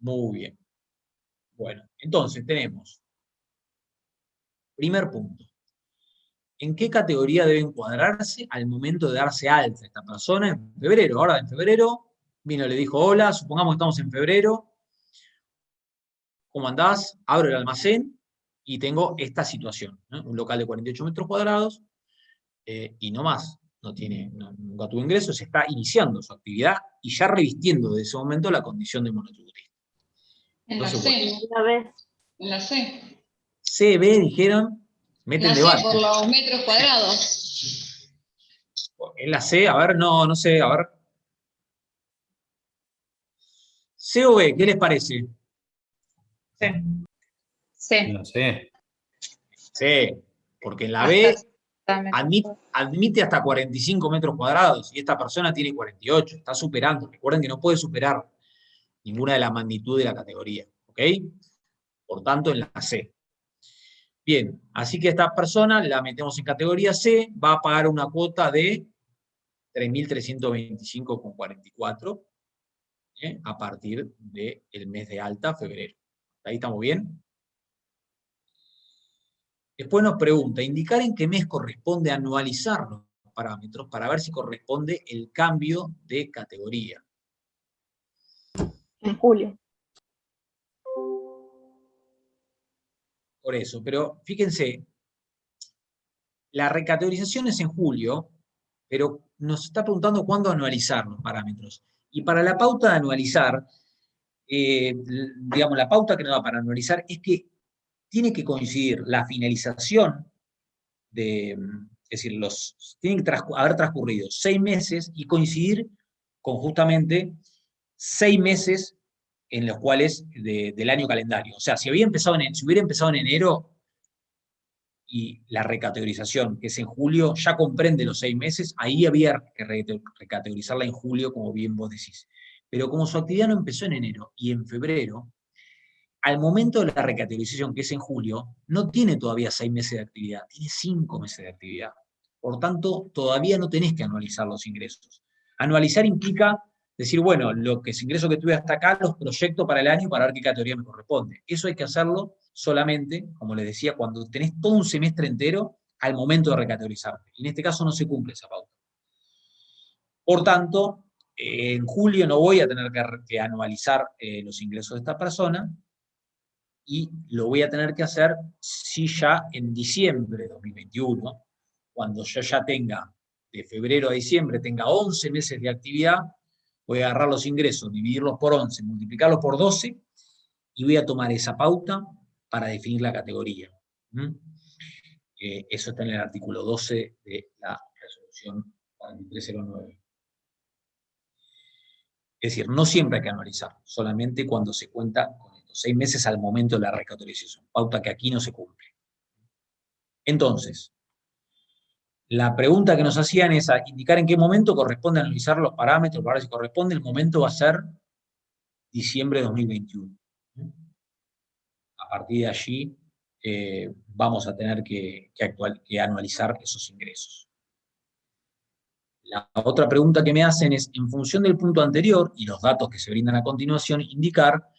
Muy bien. Bueno, entonces tenemos, primer punto, ¿en qué categoría debe encuadrarse al momento de darse alta esta persona en febrero? Ahora en febrero, vino, le dijo hola, supongamos que estamos en febrero, ¿cómo andás? Abro el almacén y tengo esta situación, ¿no? Un local de 48 metros cuadrados y no más, nunca tuvo ingresos, está iniciando su actividad y ya revistiendo desde ese momento la condición de monotributista. En la Entonces, C. En la C. C, B, dijeron, meten La C debate. por los metros cuadrados. En la C, a ver, no sé, a ver. ¿C o B? ¿Qué les parece? C. C. No sé. C, porque en la B admite hasta 45 metros cuadrados y esta persona tiene 48, está superando. Recuerden que no puede superar ninguna de la magnitud de la categoría, ¿ok? Por tanto, en la C. Bien, así que esta persona la metemos en categoría C, va a pagar una cuota de 3.325,44 a partir del mes de alta, febrero. ¿Ahí estamos bien? Después nos pregunta, indicar en qué mes corresponde anualizar los parámetros para ver si corresponde el cambio de categoría. En julio. Por eso, pero fíjense, la recategorización es en julio, pero nos está preguntando cuándo anualizar los parámetros. Y para la pauta de anualizar, digamos, la pauta que nos da para anualizar es que tiene que coincidir la finalización es decir, tienen que haber transcurrido 6 meses y coincidir con justamente 6 meses en los cuales del año calendario. O sea, si hubiera empezado en enero y la recategorización, que es en julio, ya comprende los 6 meses, ahí había que recategorizarla en julio, como bien vos decís. Pero como su actividad no empezó en enero y en febrero, al momento de la recategorización, que es en julio, no tiene todavía 6 meses de actividad, tiene 5 meses de actividad. Por tanto, todavía no tenés que anualizar los ingresos. Anualizar implica decir, bueno, los ingresos que tuve hasta acá los proyecto para el año para ver qué categoría me corresponde. Eso hay que hacerlo solamente, como les decía, cuando tenés todo un semestre entero al momento de recategorizarte. Y en este caso no se cumple esa pauta. Por tanto, en julio no voy a tener que anualizar los ingresos de esta persona, y lo voy a tener que hacer si ya en diciembre de 2021, cuando yo ya tenga, de febrero a diciembre, tenga 11 meses de actividad, voy a agarrar los ingresos, dividirlos por 11, multiplicarlos por 12, y voy a tomar esa pauta para definir la categoría. Eso está en el artículo 12 de la resolución 4309. Es decir, no siempre hay que anualizar, solamente cuando se cuenta con 6 meses al momento de la recategorización, pauta que aquí no se cumple. Entonces, la pregunta que nos hacían es a indicar en qué momento corresponde analizar los parámetros, para ver si corresponde, el momento va a ser diciembre de 2021. A partir de allí vamos a tener que anualizar esos ingresos. La otra pregunta que me hacen es, en función del punto anterior y los datos que se brindan a continuación, indicar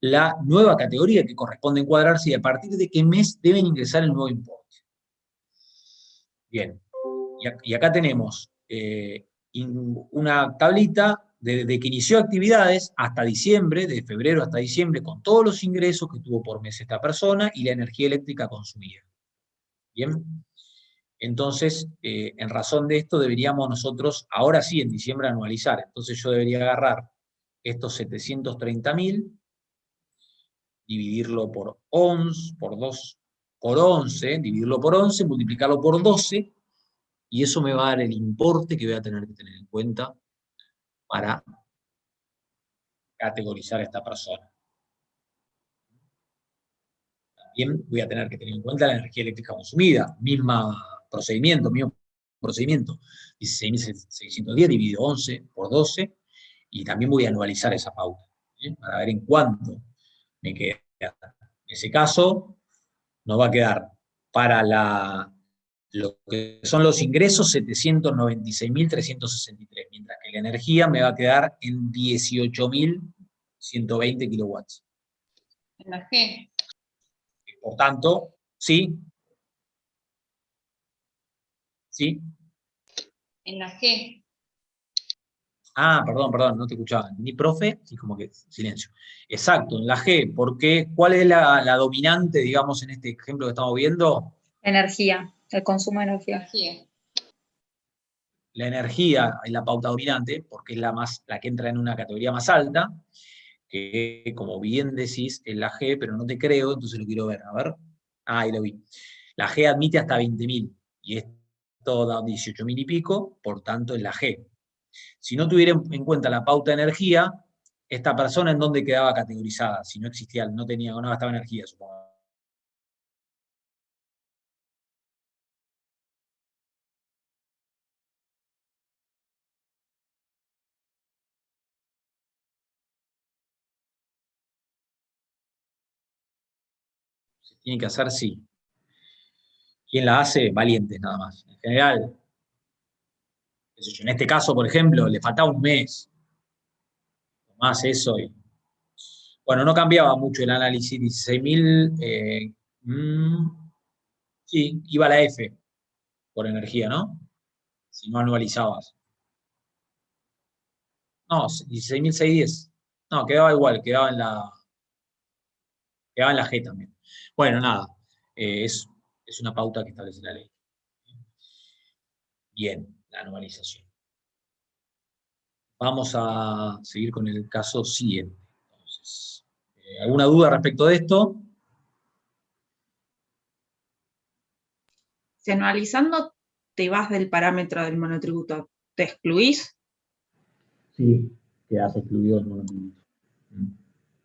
la nueva categoría que corresponde encuadrarse y a partir de qué mes deben ingresar el nuevo importe. Bien. Y acá tenemos una tablita de que inició actividades hasta diciembre, de febrero hasta diciembre, con todos los ingresos que tuvo por mes esta persona y la energía eléctrica consumida. ¿Bien? Entonces, en razón de esto, deberíamos nosotros, ahora sí, en diciembre, anualizar. Entonces yo debería agarrar estos 730.000, dividirlo por 11, por 11, dividirlo por 11, multiplicarlo por 12, y eso me va a dar el importe que voy a tener que tener en cuenta para categorizar a esta persona. También voy a tener que tener en cuenta la energía eléctrica consumida, mismo procedimiento, 16.610 dividido 11 por 12, y también voy a anualizar esa pauta, para ver en cuánto me queda. En ese caso, nos va a quedar para lo que son los ingresos 796.363, mientras que la energía me va a quedar en 18.120 kilowatts. En la G. Por tanto, sí. ¿Sí? En la G. Ah, perdón, no te escuchaba. Ni profe, y como que silencio. Exacto, en la G, porque ¿cuál es la dominante, digamos, en este ejemplo que estamos viendo? Energía, el consumo de energía. Energía. La energía es la pauta dominante, porque es la que entra en una categoría más alta, que como bien decís, es la G, pero no te creo, entonces lo quiero ver. A ver. Ah, ahí lo vi. La G admite hasta 20.000, y esto da 18.000 y pico, por tanto es la G. Si no tuviera en cuenta la pauta de energía, esta persona en dónde quedaba categorizada, si no existía, no gastaba energía, supongo. Se tiene que hacer, sí. ¿Quién la hace? Valientes, nada más. En general, en este caso, por ejemplo, le faltaba un mes. Más eso. Bueno, no cambiaba mucho el análisis. 16.000. Sí, iba a la F por energía, ¿no? Si no anualizabas. No, 16.610. No, quedaba igual, quedaba en la G también. Bueno, nada. Es una pauta que establece la ley. Bien, la anualización. Vamos a seguir con el caso siguiente. Entonces, ¿alguna duda respecto de esto? Si anualizando te vas del parámetro del monotributo, ¿te excluís? Sí, quedas excluido del monotributo.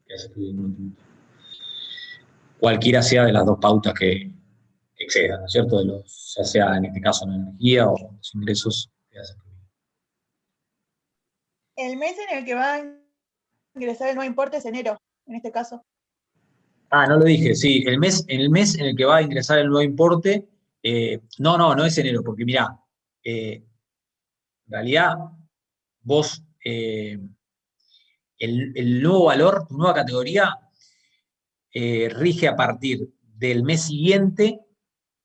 Quedas excluido del monotributo. Cualquiera sea de las dos pautas que excedan, ¿no es cierto? Ya sea en este caso la energía o los ingresos, quedas excluido. El mes en el que va a ingresar el nuevo importe es enero, en este caso. Ah, no lo dije, sí, el mes en el que va a ingresar el nuevo importe, no es enero, porque mirá, en realidad vos, el nuevo valor, tu nueva categoría, rige a partir del mes siguiente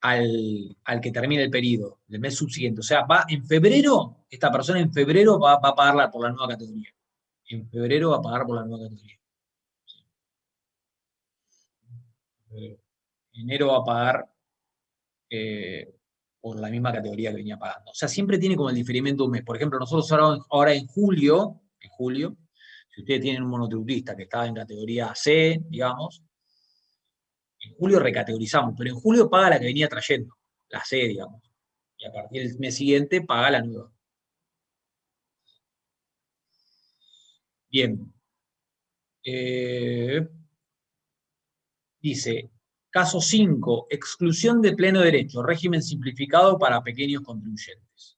al que termine el periodo, del mes subsiguiente. O sea, va en febrero, esta persona en febrero va a pagar por la nueva categoría. En febrero va a pagar por la nueva categoría. Enero va a pagar por la misma categoría que venía pagando. O sea, siempre tiene como el diferimiento de un mes. Por ejemplo, nosotros ahora en julio, si ustedes tienen un monotributista que estaba en categoría C, digamos, en julio recategorizamos, pero en julio paga la que venía trayendo, la C, digamos. Y a partir del mes siguiente paga la nueva. Bien. Dice, caso 5, exclusión de pleno derecho, régimen simplificado para pequeños contribuyentes.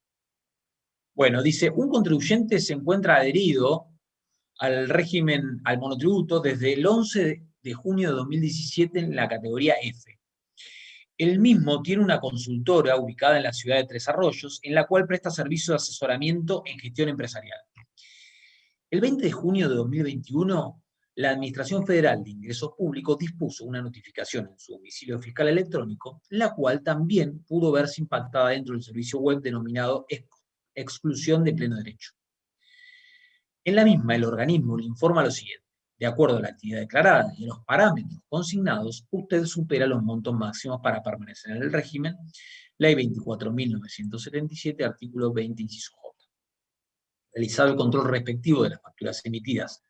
Bueno, dice, un contribuyente se encuentra adherido al régimen, al monotributo, desde el 11 de junio de 2017 en la categoría F. El mismo tiene una consultora ubicada en la ciudad de Tres Arroyos, en la cual presta servicio de asesoramiento en gestión empresarial. El 20 de junio de 2021, la Administración Federal de Ingresos Públicos dispuso una notificación en su domicilio fiscal electrónico, la cual también pudo verse impactada dentro del servicio web denominado exclusión de pleno derecho. En la misma, el organismo le informa lo siguiente: de acuerdo a la actividad declarada y a los parámetros consignados, usted supera los montos máximos para permanecer en el régimen, Ley 24.977, artículo 20, inciso J. Realizado el control respectivo de las facturas emitidas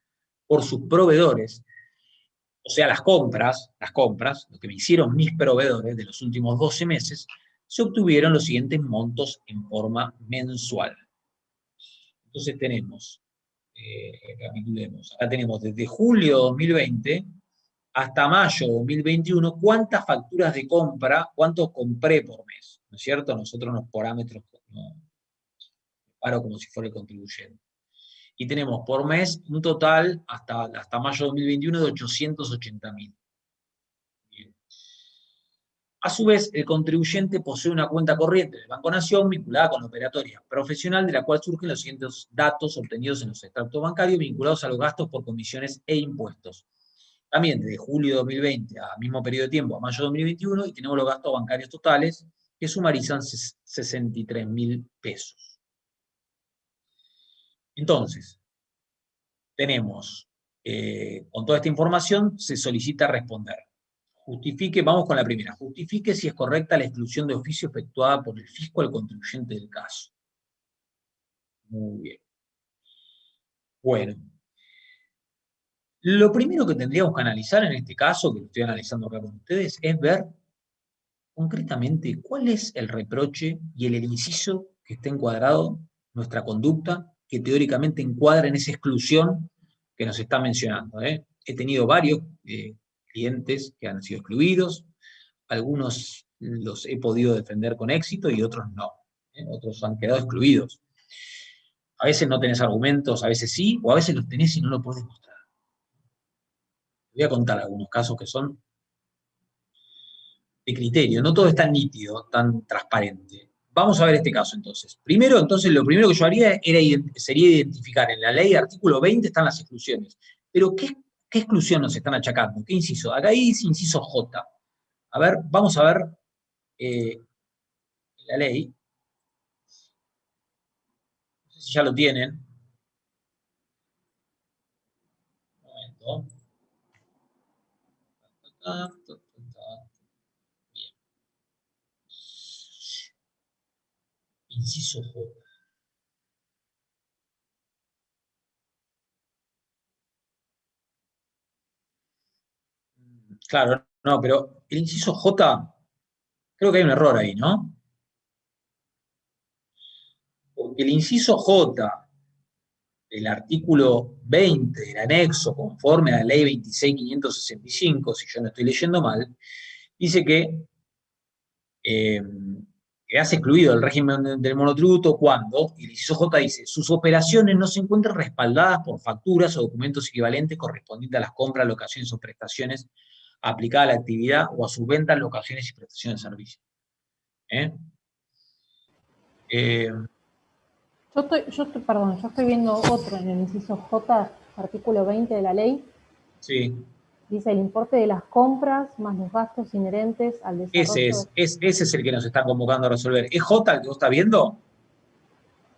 por sus proveedores, o sea, las compras, lo que me hicieron mis proveedores de los últimos 12 meses, se obtuvieron los siguientes montos en forma mensual. Entonces tenemos, recapitulemos, acá tenemos desde julio 2020 hasta mayo 2021, cuántas facturas de compra, cuánto compré por mes, ¿no es cierto? Nosotros los parámetros paro como si fuera el contribuyente. Y tenemos por mes un total hasta mayo 2021 de 880.000. A su vez, el contribuyente posee una cuenta corriente del Banco Nación vinculada con la operatoria profesional, de la cual surgen los siguientes datos obtenidos en los extractos bancarios vinculados a los gastos por comisiones e impuestos. También desde julio de 2020 a mismo periodo de tiempo, a mayo de 2021, y tenemos los gastos bancarios totales, que sumarizan 63.000 pesos. Entonces, tenemos, con toda esta información, se solicita responder. Justifique, vamos con la primera, justifique si es correcta la exclusión de oficio efectuada por el fisco al contribuyente del caso. Muy bien. Bueno. Lo primero que tendríamos que analizar en este caso, que lo estoy analizando acá con ustedes, es ver concretamente cuál es el reproche y el inciso que está encuadrado nuestra conducta, que teóricamente encuadra en esa exclusión que nos está mencionando. He tenido varios clientes que han sido excluidos, algunos los he podido defender con éxito y otros no. Otros han quedado excluidos. A veces no tenés argumentos, a veces sí, o a veces los tenés y no lo podés mostrar. Voy a contar algunos casos que son de criterio, no todo es tan nítido, tan transparente. Vamos a ver este caso entonces. Primero, entonces, lo primero que yo haría sería identificar en la ley, artículo 20, están las exclusiones. Pero, ¿qué exclusión nos están achacando? ¿Qué inciso? Acá dice inciso J. A ver, vamos a ver la ley. No sé si ya lo tienen. Un momento. Bien. Inciso J. Claro, no, pero el inciso J, creo que hay un error ahí, ¿no? Porque el inciso J del artículo 20 del anexo, conforme a la ley 26.565, si yo no estoy leyendo mal, dice que quedás excluido del régimen del monotributo cuando, y el inciso J dice, sus operaciones no se encuentran respaldadas por facturas o documentos equivalentes correspondientes a las compras, locaciones o prestaciones aplicadas a la actividad o a sus ventas, locaciones y prestaciones de servicios. Yo estoy viendo otro en el inciso J, artículo 20 de la ley. Sí. Dice el importe de las compras más los gastos inherentes al desarrollo. Ese es el que nos está convocando a resolver. ¿Es J el que vos estás viendo?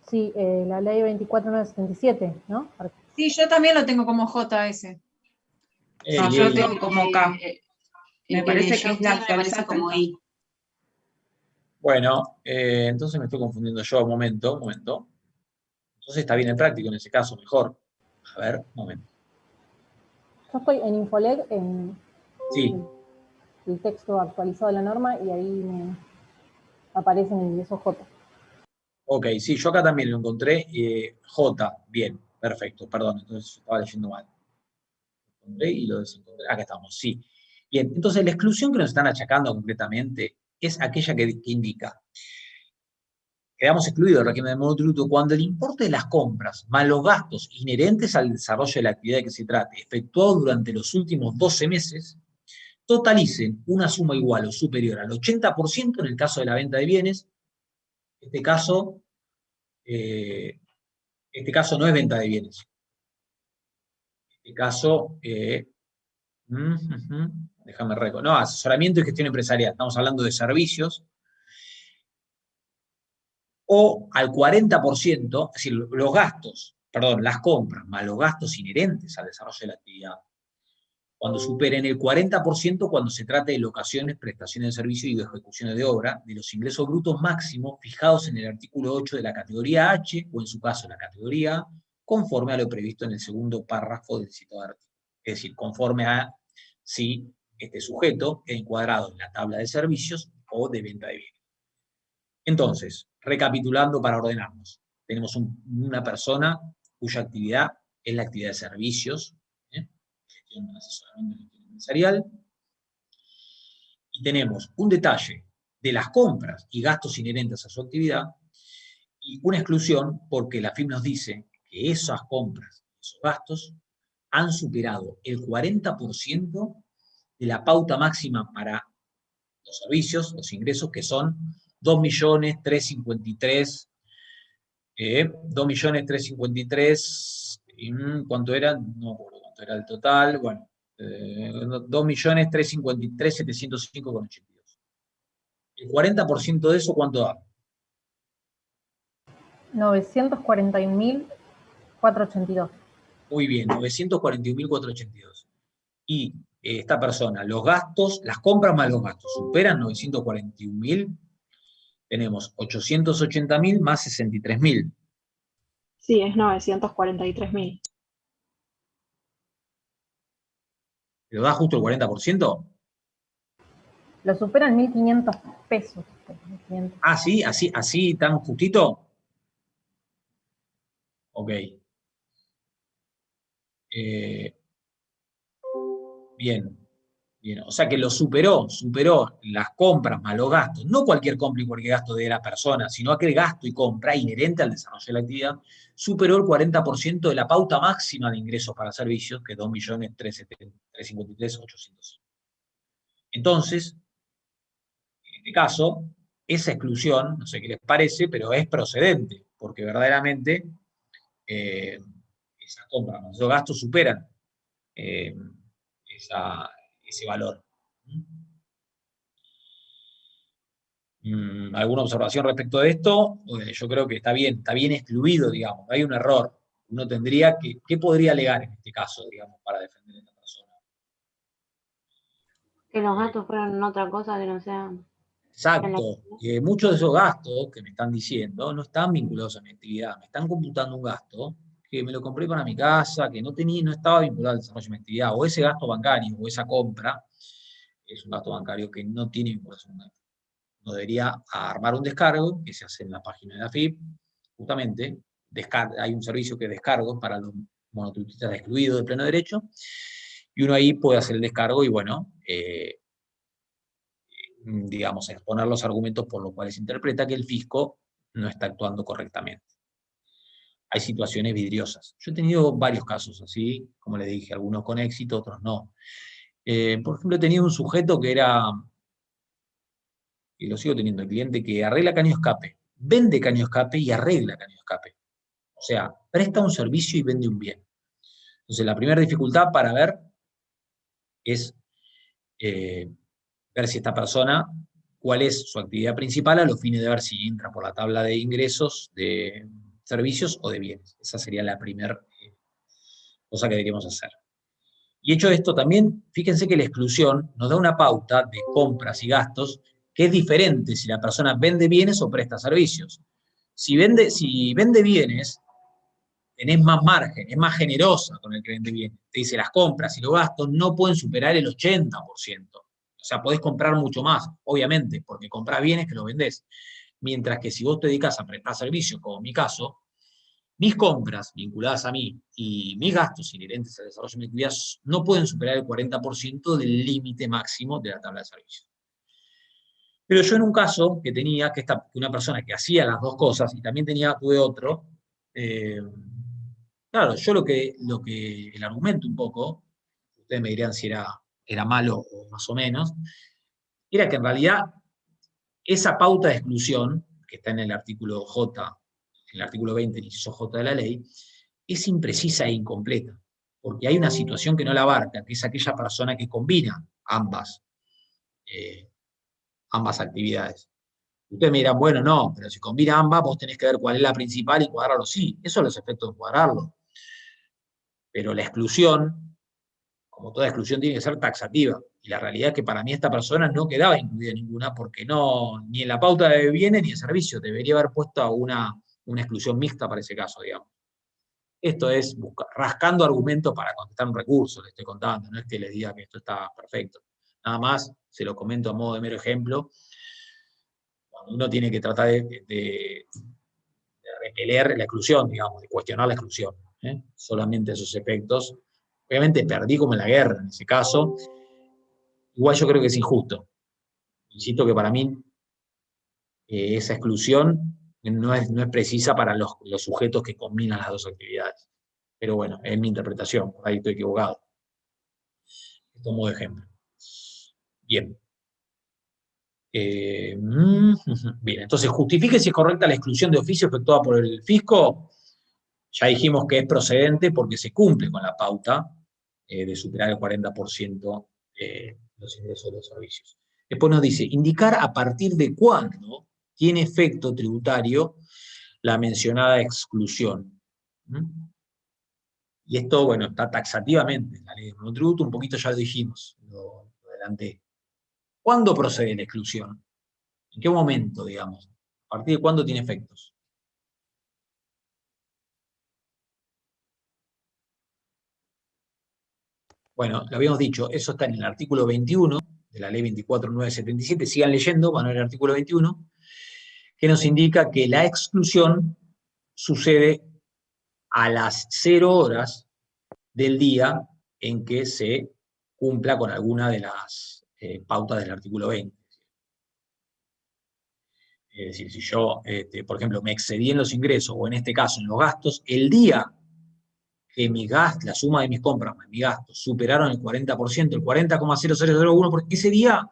Sí, la ley 24.977, ¿no? Sí, yo también lo tengo como J ese. No, yo lo tengo como K. Me parece que es la actualización como I. Bueno, entonces me estoy confundiendo yo. Un momento. Entonces está bien el práctico en ese caso, mejor. A ver, un momento. Yo estoy en Infoleg, en sí. el texto actualizado de la norma, y ahí me aparece en el inciso J. Ok, sí, yo acá también lo encontré. J, bien, perfecto, perdón, entonces estaba leyendo mal. Lo encontré y lo desencontré. Acá estamos, sí. Bien, entonces la exclusión que nos están achacando concretamente es aquella que indica: quedamos excluidos del régimen del monotributo cuando el importe de las compras, más los gastos inherentes al desarrollo de la actividad de que se trate, efectuado durante los últimos 12 meses, totalicen una suma igual o superior al 80% en el caso de la venta de bienes. Este caso no es venta de bienes. este caso, déjame recordar, no, asesoramiento y gestión empresarial, estamos hablando de servicios, o al 40%, es decir, los gastos, perdón, las compras, más los gastos inherentes al desarrollo de la actividad, cuando superen el 40% cuando se trate de locaciones, prestaciones de servicio y de ejecuciones de obra, de los ingresos brutos máximos fijados en el artículo 8 de la categoría H, o en su caso la categoría A, conforme a lo previsto en el segundo párrafo del citado artículo. Es decir, conforme a si este sujeto es encuadrado en la tabla de servicios o de venta de bienes. Entonces, recapitulando para ordenarnos, tenemos una persona cuya actividad es la actividad de servicios, gestión, asesoramiento y gestión empresarial, y tenemos un detalle de las compras y gastos inherentes a su actividad, y una exclusión porque la FIP nos dice que esas compras, esos gastos, han superado el 40% de la pauta máxima para los servicios, los ingresos, que son 2.353.000, 2.353.000, ¿cuánto era? No me acuerdo cuánto era el total, bueno, 2.353.705,82. El 40% de eso, ¿cuánto da? 941.482. Muy bien, 941.482. Y esta persona, los gastos, las compras más los gastos, superan 941.000, tenemos 880.000 más 63.000. Sí, es 943.000. ¿Lo da justo el 40%? Lo superan 1.500 pesos. 1.500. Ah, sí, así tan justito. Ok. Bien. O sea que lo superó las compras más los gastos, no cualquier compra y cualquier gasto de la persona, sino aquel gasto y compra inherente al desarrollo de la actividad, superó el 40% de la pauta máxima de ingresos para servicios, que es 2.353.805. Entonces, en este caso, esa exclusión, no sé qué les parece, pero es procedente, porque verdaderamente esas compras más esos gastos superan ese valor. ¿Alguna observación respecto de esto? Yo creo que está bien excluido, digamos, no hay un error. Uno tendría que, ¿qué podría alegar en este caso, digamos, para defender a esta persona? Que los gastos fueran otra cosa que no sean. Exacto. Muchos de esos gastos que me están diciendo no están vinculados a mi actividad, me están computando un gasto que me lo compré para mi casa, que no estaba vinculado al desarrollo de mi actividad, o ese gasto bancario, o esa compra, es un gasto bancario que no tiene vinculación con mi actividad. No debería armar un descargo, que se hace en la página de la FIP, justamente, hay un servicio que descargo para los monotributistas excluidos de pleno derecho, y uno ahí puede hacer el descargo y, bueno, digamos, exponer los argumentos por los cuales se interpreta que el fisco no está actuando correctamente. Hay situaciones vidriosas. Yo he tenido varios casos así, como les dije, algunos con éxito, otros no. Por ejemplo, he tenido un sujeto que era, y lo sigo teniendo, el cliente que arregla caño escape, vende caño escape y arregla caño escape. O sea, presta un servicio y vende un bien. Entonces, la primera dificultad para ver es ver si esta persona, cuál es su actividad principal a los fines de ver si entra por la tabla de ingresos, de servicios o de bienes. Esa sería la primera cosa que deberíamos hacer. Y hecho esto, también, fíjense que la exclusión nos da una pauta de compras y gastos que es diferente si la persona vende bienes o presta servicios. Si vende bienes, tenés más margen, es más generosa con el que vende bienes. Te dice, las compras y los gastos no pueden superar el 80%. O sea, podés comprar mucho más, obviamente, porque comprás bienes que los vendés. Mientras que si vos te dedicas a prestar servicios, como en mi caso, mis compras vinculadas a mí y mis gastos inherentes al desarrollo de mi actividad no pueden superar el 40% del límite máximo de la tabla de servicios. Pero yo en un caso que tenía, que una persona que hacía las dos cosas, y también tuve otro, claro, yo el argumento un poco, ustedes me dirán si era malo o más o menos, era que en realidad esa pauta de exclusión, que está en el artículo J, en el artículo 20, el inciso J de la ley, es imprecisa e incompleta. porque hay una situación que no la abarca, que es aquella persona que combina ambas actividades. Ustedes me dirán, bueno, no, pero si combina ambas, vos tenés que ver cuál es la principal y cuadrarlo. Sí, esos son los efectos de cuadrarlo. Pero la exclusión, como toda exclusión, tiene que ser taxativa. Y la realidad es que para mí esta persona no quedaba incluida en ninguna, porque no, ni en la pauta de bienes ni en servicios. Debería haber puesto una exclusión mixta para ese caso, digamos. Esto es rascando argumentos para contestar un recurso, le estoy contando, no es que les diga que esto está perfecto. Nada más, se lo comento a modo de mero ejemplo. Cuando uno tiene que tratar de repeler la exclusión, digamos, de cuestionar la exclusión, solamente esos efectos. Obviamente perdí como en la guerra en ese caso. Igual yo creo que es injusto. Insisto que para mí esa exclusión no es precisa para los sujetos que combinan las dos actividades. Pero bueno, es mi interpretación, por ahí estoy equivocado. Tomo de ejemplo. Bien. Bien, entonces justifique si es correcta la exclusión de oficio efectuada por el fisco. Ya dijimos que es procedente porque se cumple con la pauta de superar el 40% los ingresos de los servicios. Después nos dice, indicar a partir de cuándo tiene efecto tributario la mencionada exclusión. Y esto, bueno, está taxativamente en la ley de monotributo, un poquito ya lo dijimos, lo adelanté. ¿Cuándo procede la exclusión? ¿En qué momento, digamos? ¿A partir de cuándo tiene efectos? Bueno, lo habíamos dicho, eso está en el artículo 21 de la ley 24.977, sigan leyendo, van a ver el artículo 21, que nos indica que la exclusión sucede a las 0 horas del día en que se cumpla con alguna de las pautas del artículo 20. Es decir, si yo, por ejemplo, me excedí en los ingresos, o en este caso en los gastos, el día que la suma de mis compras más mis gastos superaron el 40%, el 40,0001%, porque ese día,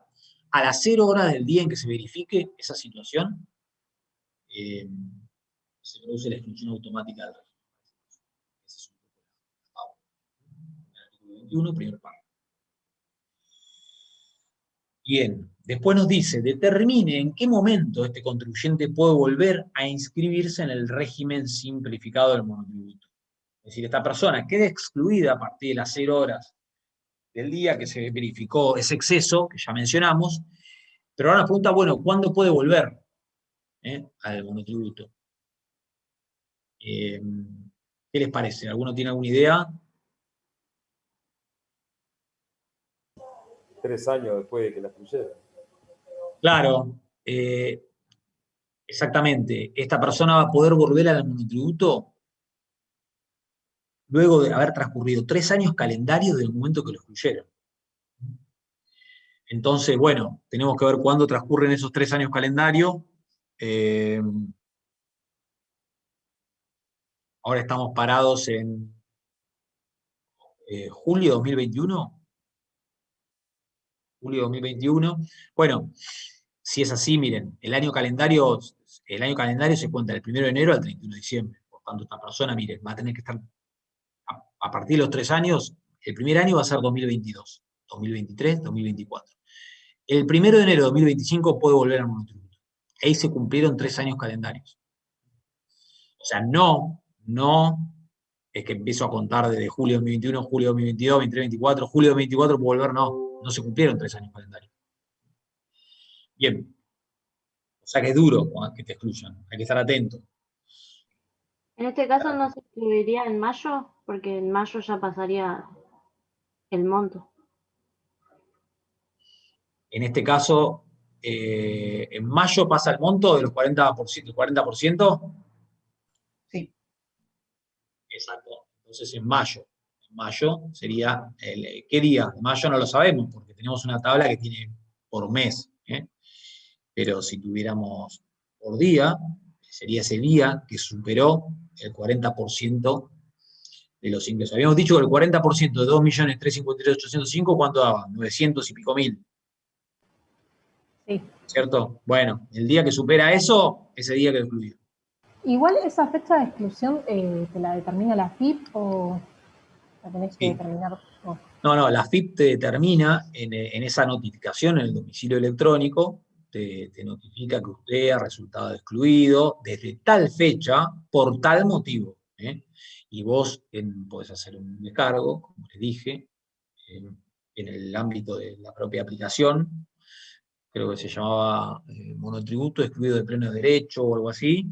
a las 0 horas del día en que se verifique esa situación, se produce la exclusión automática del régimen. Ese es el artículo 21, primer párrafo. Bien, después nos dice, determine en qué momento este contribuyente puede volver a inscribirse en el régimen simplificado del monotributo. Es decir, esta persona queda excluida a partir de las 0 horas del día que se verificó ese exceso, que ya mencionamos, pero ahora nos pregunta, bueno, ¿cuándo puede volver al monotributo? ¿Qué les parece? ¿Alguno tiene alguna idea? 3 años después de que la excluyeron. Claro, exactamente. Esta persona va a poder volver al monotributo luego de haber transcurrido 3 años calendarios desde el momento que lo excluyeron. Entonces, bueno, tenemos que ver cuándo transcurren esos 3 años calendarios. Ahora estamos parados en julio de 2021. Julio de 2021. Bueno, si es así, miren, el año calendario se cuenta del 1 de enero al 31 de diciembre. Por tanto, esta persona, miren, va a tener que estar, a partir de los 3 años, el primer año va a ser 2022, 2023, 2024. El 1 de enero de 2025 puede volver al monotributo. Ahí se cumplieron 3 años calendarios. O sea, no es que empiezo a contar desde julio de 2021, julio de 2022, 2023, 2024, julio de 2024 puedo volver, no se cumplieron 3 años calendarios. Bien. O sea que es duro que te excluyan, hay que estar atento. En este caso no se excluiría en mayo, porque en mayo ya pasaría el monto. En este caso, en mayo pasa el monto de los 40%. ¿El 40%? Sí. Exacto. Entonces en mayo sería, ¿qué día? De mayo no lo sabemos, porque tenemos una tabla que tiene por mes. Pero si tuviéramos por día, sería ese día que superó el 40% de los ingresos. Habíamos dicho que el 40% de 2.353.805, ¿cuánto daba? 900 y pico mil. Sí. ¿Cierto? Bueno, el día que supera eso, ese día que excluido. Igual esa fecha de exclusión te la determina la FIP o La tenés que Sí. determinar vos. No, la AFIP te determina en esa notificación en el domicilio electrónico, te notifica que usted ha resultado excluido desde tal fecha por tal motivo. Y vos podés hacer un descargo, como les dije, en el ámbito de la propia aplicación, creo que se llamaba monotributo excluido de pleno derecho o algo así.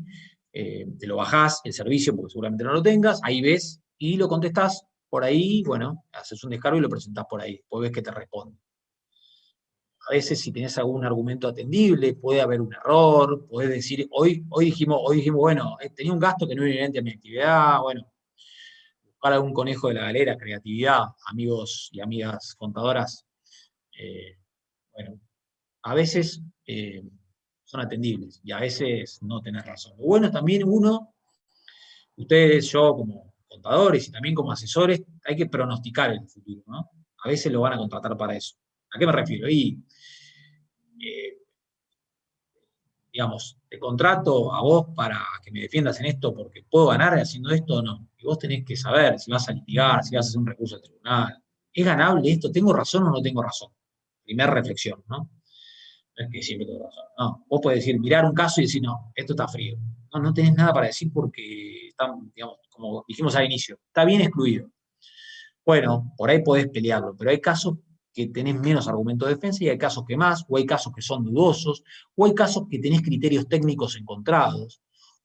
Te lo bajás, el servicio, porque seguramente no lo tengas, ahí ves y lo contestás por ahí, bueno, haces un descargo y lo presentás por ahí, después ves que te responde. A veces si tenés algún argumento atendible, puede haber un error, podés decir, hoy dijimos, bueno, tenía un gasto que no era inherente a mi actividad, bueno, buscar algún conejo de la galera, creatividad, amigos y amigas contadoras, bueno, a veces son atendibles y a veces no tenés razón. Lo bueno es también ustedes, yo como contadores y también como asesores, hay que pronosticar el futuro, ¿no? A veces lo van a contratar para eso. ¿A qué me refiero? Digamos, te contrato a vos para que me defiendas en esto porque puedo ganar haciendo esto o no. Y vos tenés que saber si vas a litigar, si vas a hacer un recurso al tribunal. ¿Es ganable esto? ¿Tengo razón o no tengo razón? Primera reflexión, ¿no? No es que siempre tengo razón. No, vos podés decir, mirar un caso y decir, no, esto está frío. No tenés nada para decir porque está, digamos, como dijimos al inicio, está bien excluido. Bueno, por ahí podés pelearlo, pero hay casos que tenés menos argumento de defensa y hay casos que más, o hay casos que son dudosos, o hay casos que tenés criterios técnicos encontrados,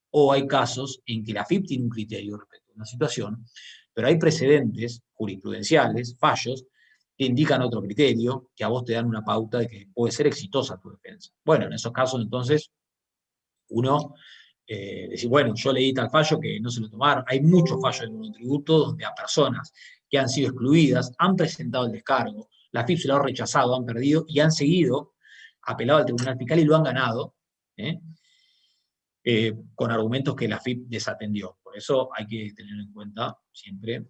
o hay casos en que la AFIP tiene un criterio respecto a una situación, pero hay precedentes jurisprudenciales, fallos, que indican otro criterio, que a vos te dan una pauta de que puede ser exitosa tu defensa. Bueno, en esos casos entonces uno decir, bueno, yo leí tal fallo que no se lo tomaron. Hay muchos fallos del monotributo donde a personas que han sido excluidas han presentado el descargo, la AFIP se lo ha rechazado, han perdido y han seguido, apelado al Tribunal Fiscal y lo han ganado, con argumentos que la AFIP desatendió. Por eso hay que tener en cuenta siempre,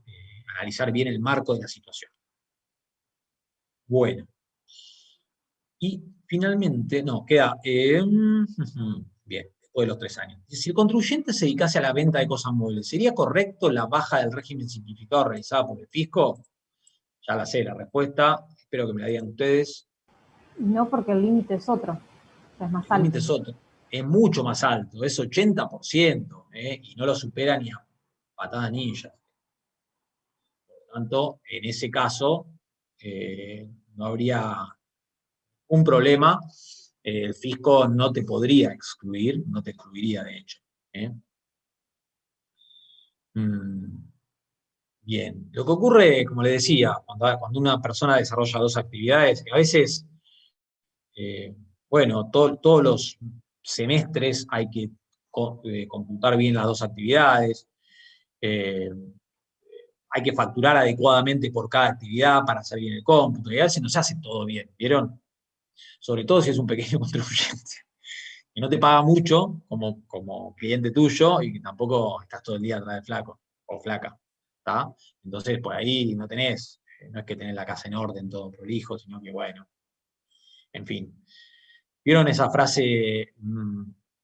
analizar bien el marco de la situación. Bueno. Y finalmente, no, queda, bien, después de los 3 años. Si el contribuyente se dedicase a la venta de cosas muebles, ¿sería correcto la baja del régimen simplificado realizada por el fisco? Ya la sé, la respuesta, espero que me la digan ustedes. No, porque el límite es otro, o sea, es más El límite alto. es otro, es mucho más alto, es 80%, y no lo supera ni a patada ninja. Por lo tanto, en ese caso, no habría un problema, el fisco no te podría excluir, no te excluiría de hecho. Bien, lo que ocurre, como le decía, cuando una persona desarrolla 2 actividades, que a veces, bueno, todos los semestres hay que computar bien las 2 actividades, hay que facturar adecuadamente por cada actividad para hacer bien el cómputo, y a veces no se hace todo bien, ¿vieron? Sobre todo si es un pequeño contribuyente, que no te paga mucho como cliente tuyo y que tampoco estás todo el día atrás de flaco o flaca, ¿está? Entonces, por ahí no es que tenés la casa en orden, todo prolijo, sino que, bueno, en fin. ¿Vieron esa frase,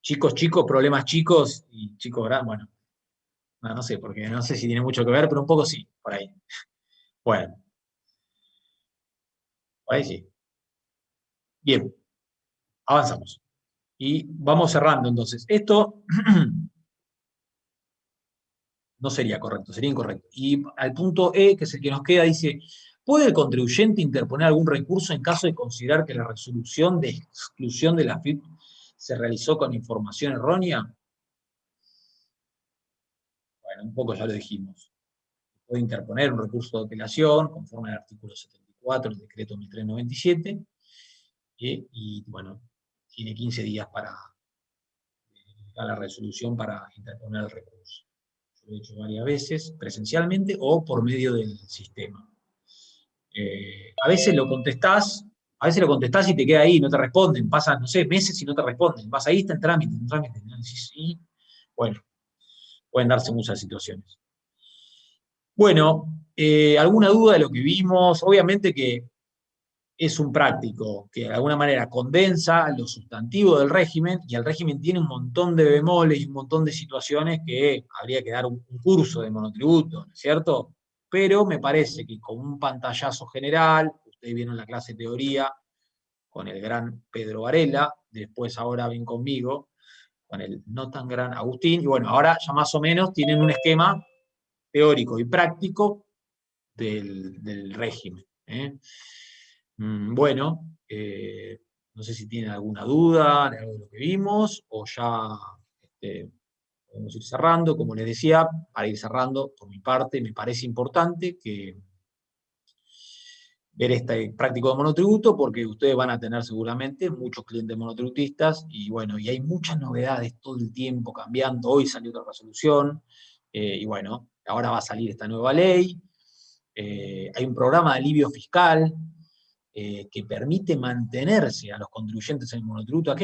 chicos, problemas chicos y chicos grandes? Bueno, no sé, porque no sé si tiene mucho que ver, pero un poco sí, por ahí. Bueno, por ahí sí. Bien, avanzamos. Y vamos cerrando entonces. Esto no sería correcto, sería incorrecto. Y al punto E, que es el que nos queda, dice, ¿puede el contribuyente interponer algún recurso en caso de considerar que la resolución de exclusión de la AFIP se realizó con información errónea? Bueno, un poco ya lo dijimos. Puede interponer un recurso de apelación conforme al artículo 74 del decreto 1397 y bueno, tiene 15 días para la resolución para interponer el recurso. Yo lo he hecho varias veces, presencialmente o por medio del sistema. A veces lo contestás y te queda ahí, no te responden, pasan, no sé, meses y no te responden, vas ahí, está en trámite, y bueno, pueden darse muchas situaciones. Bueno, ¿alguna duda de lo que vimos? Obviamente que es un práctico que de alguna manera condensa lo sustantivo del régimen, y el régimen tiene un montón de bemoles y un montón de situaciones que habría que dar un curso de monotributo, ¿no es cierto? pero me parece que con un pantallazo general, ustedes vieron la clase de teoría con el gran Pedro Varela, después ahora ven conmigo, con el no tan gran Agustín, y bueno, ahora ya más o menos tienen un esquema teórico y práctico del régimen. Bueno, no sé si tienen alguna duda de algo de lo que vimos, o ya podemos ir cerrando. Como les decía, para ir cerrando, por mi parte, me parece importante que ver este práctico de monotributo, porque ustedes van a tener seguramente muchos clientes monotributistas, y bueno, y hay muchas novedades todo el tiempo cambiando. Hoy salió otra resolución, y bueno, ahora va a salir esta nueva ley. Hay un programa de alivio fiscal que permite mantenerse a los contribuyentes en el monotributo.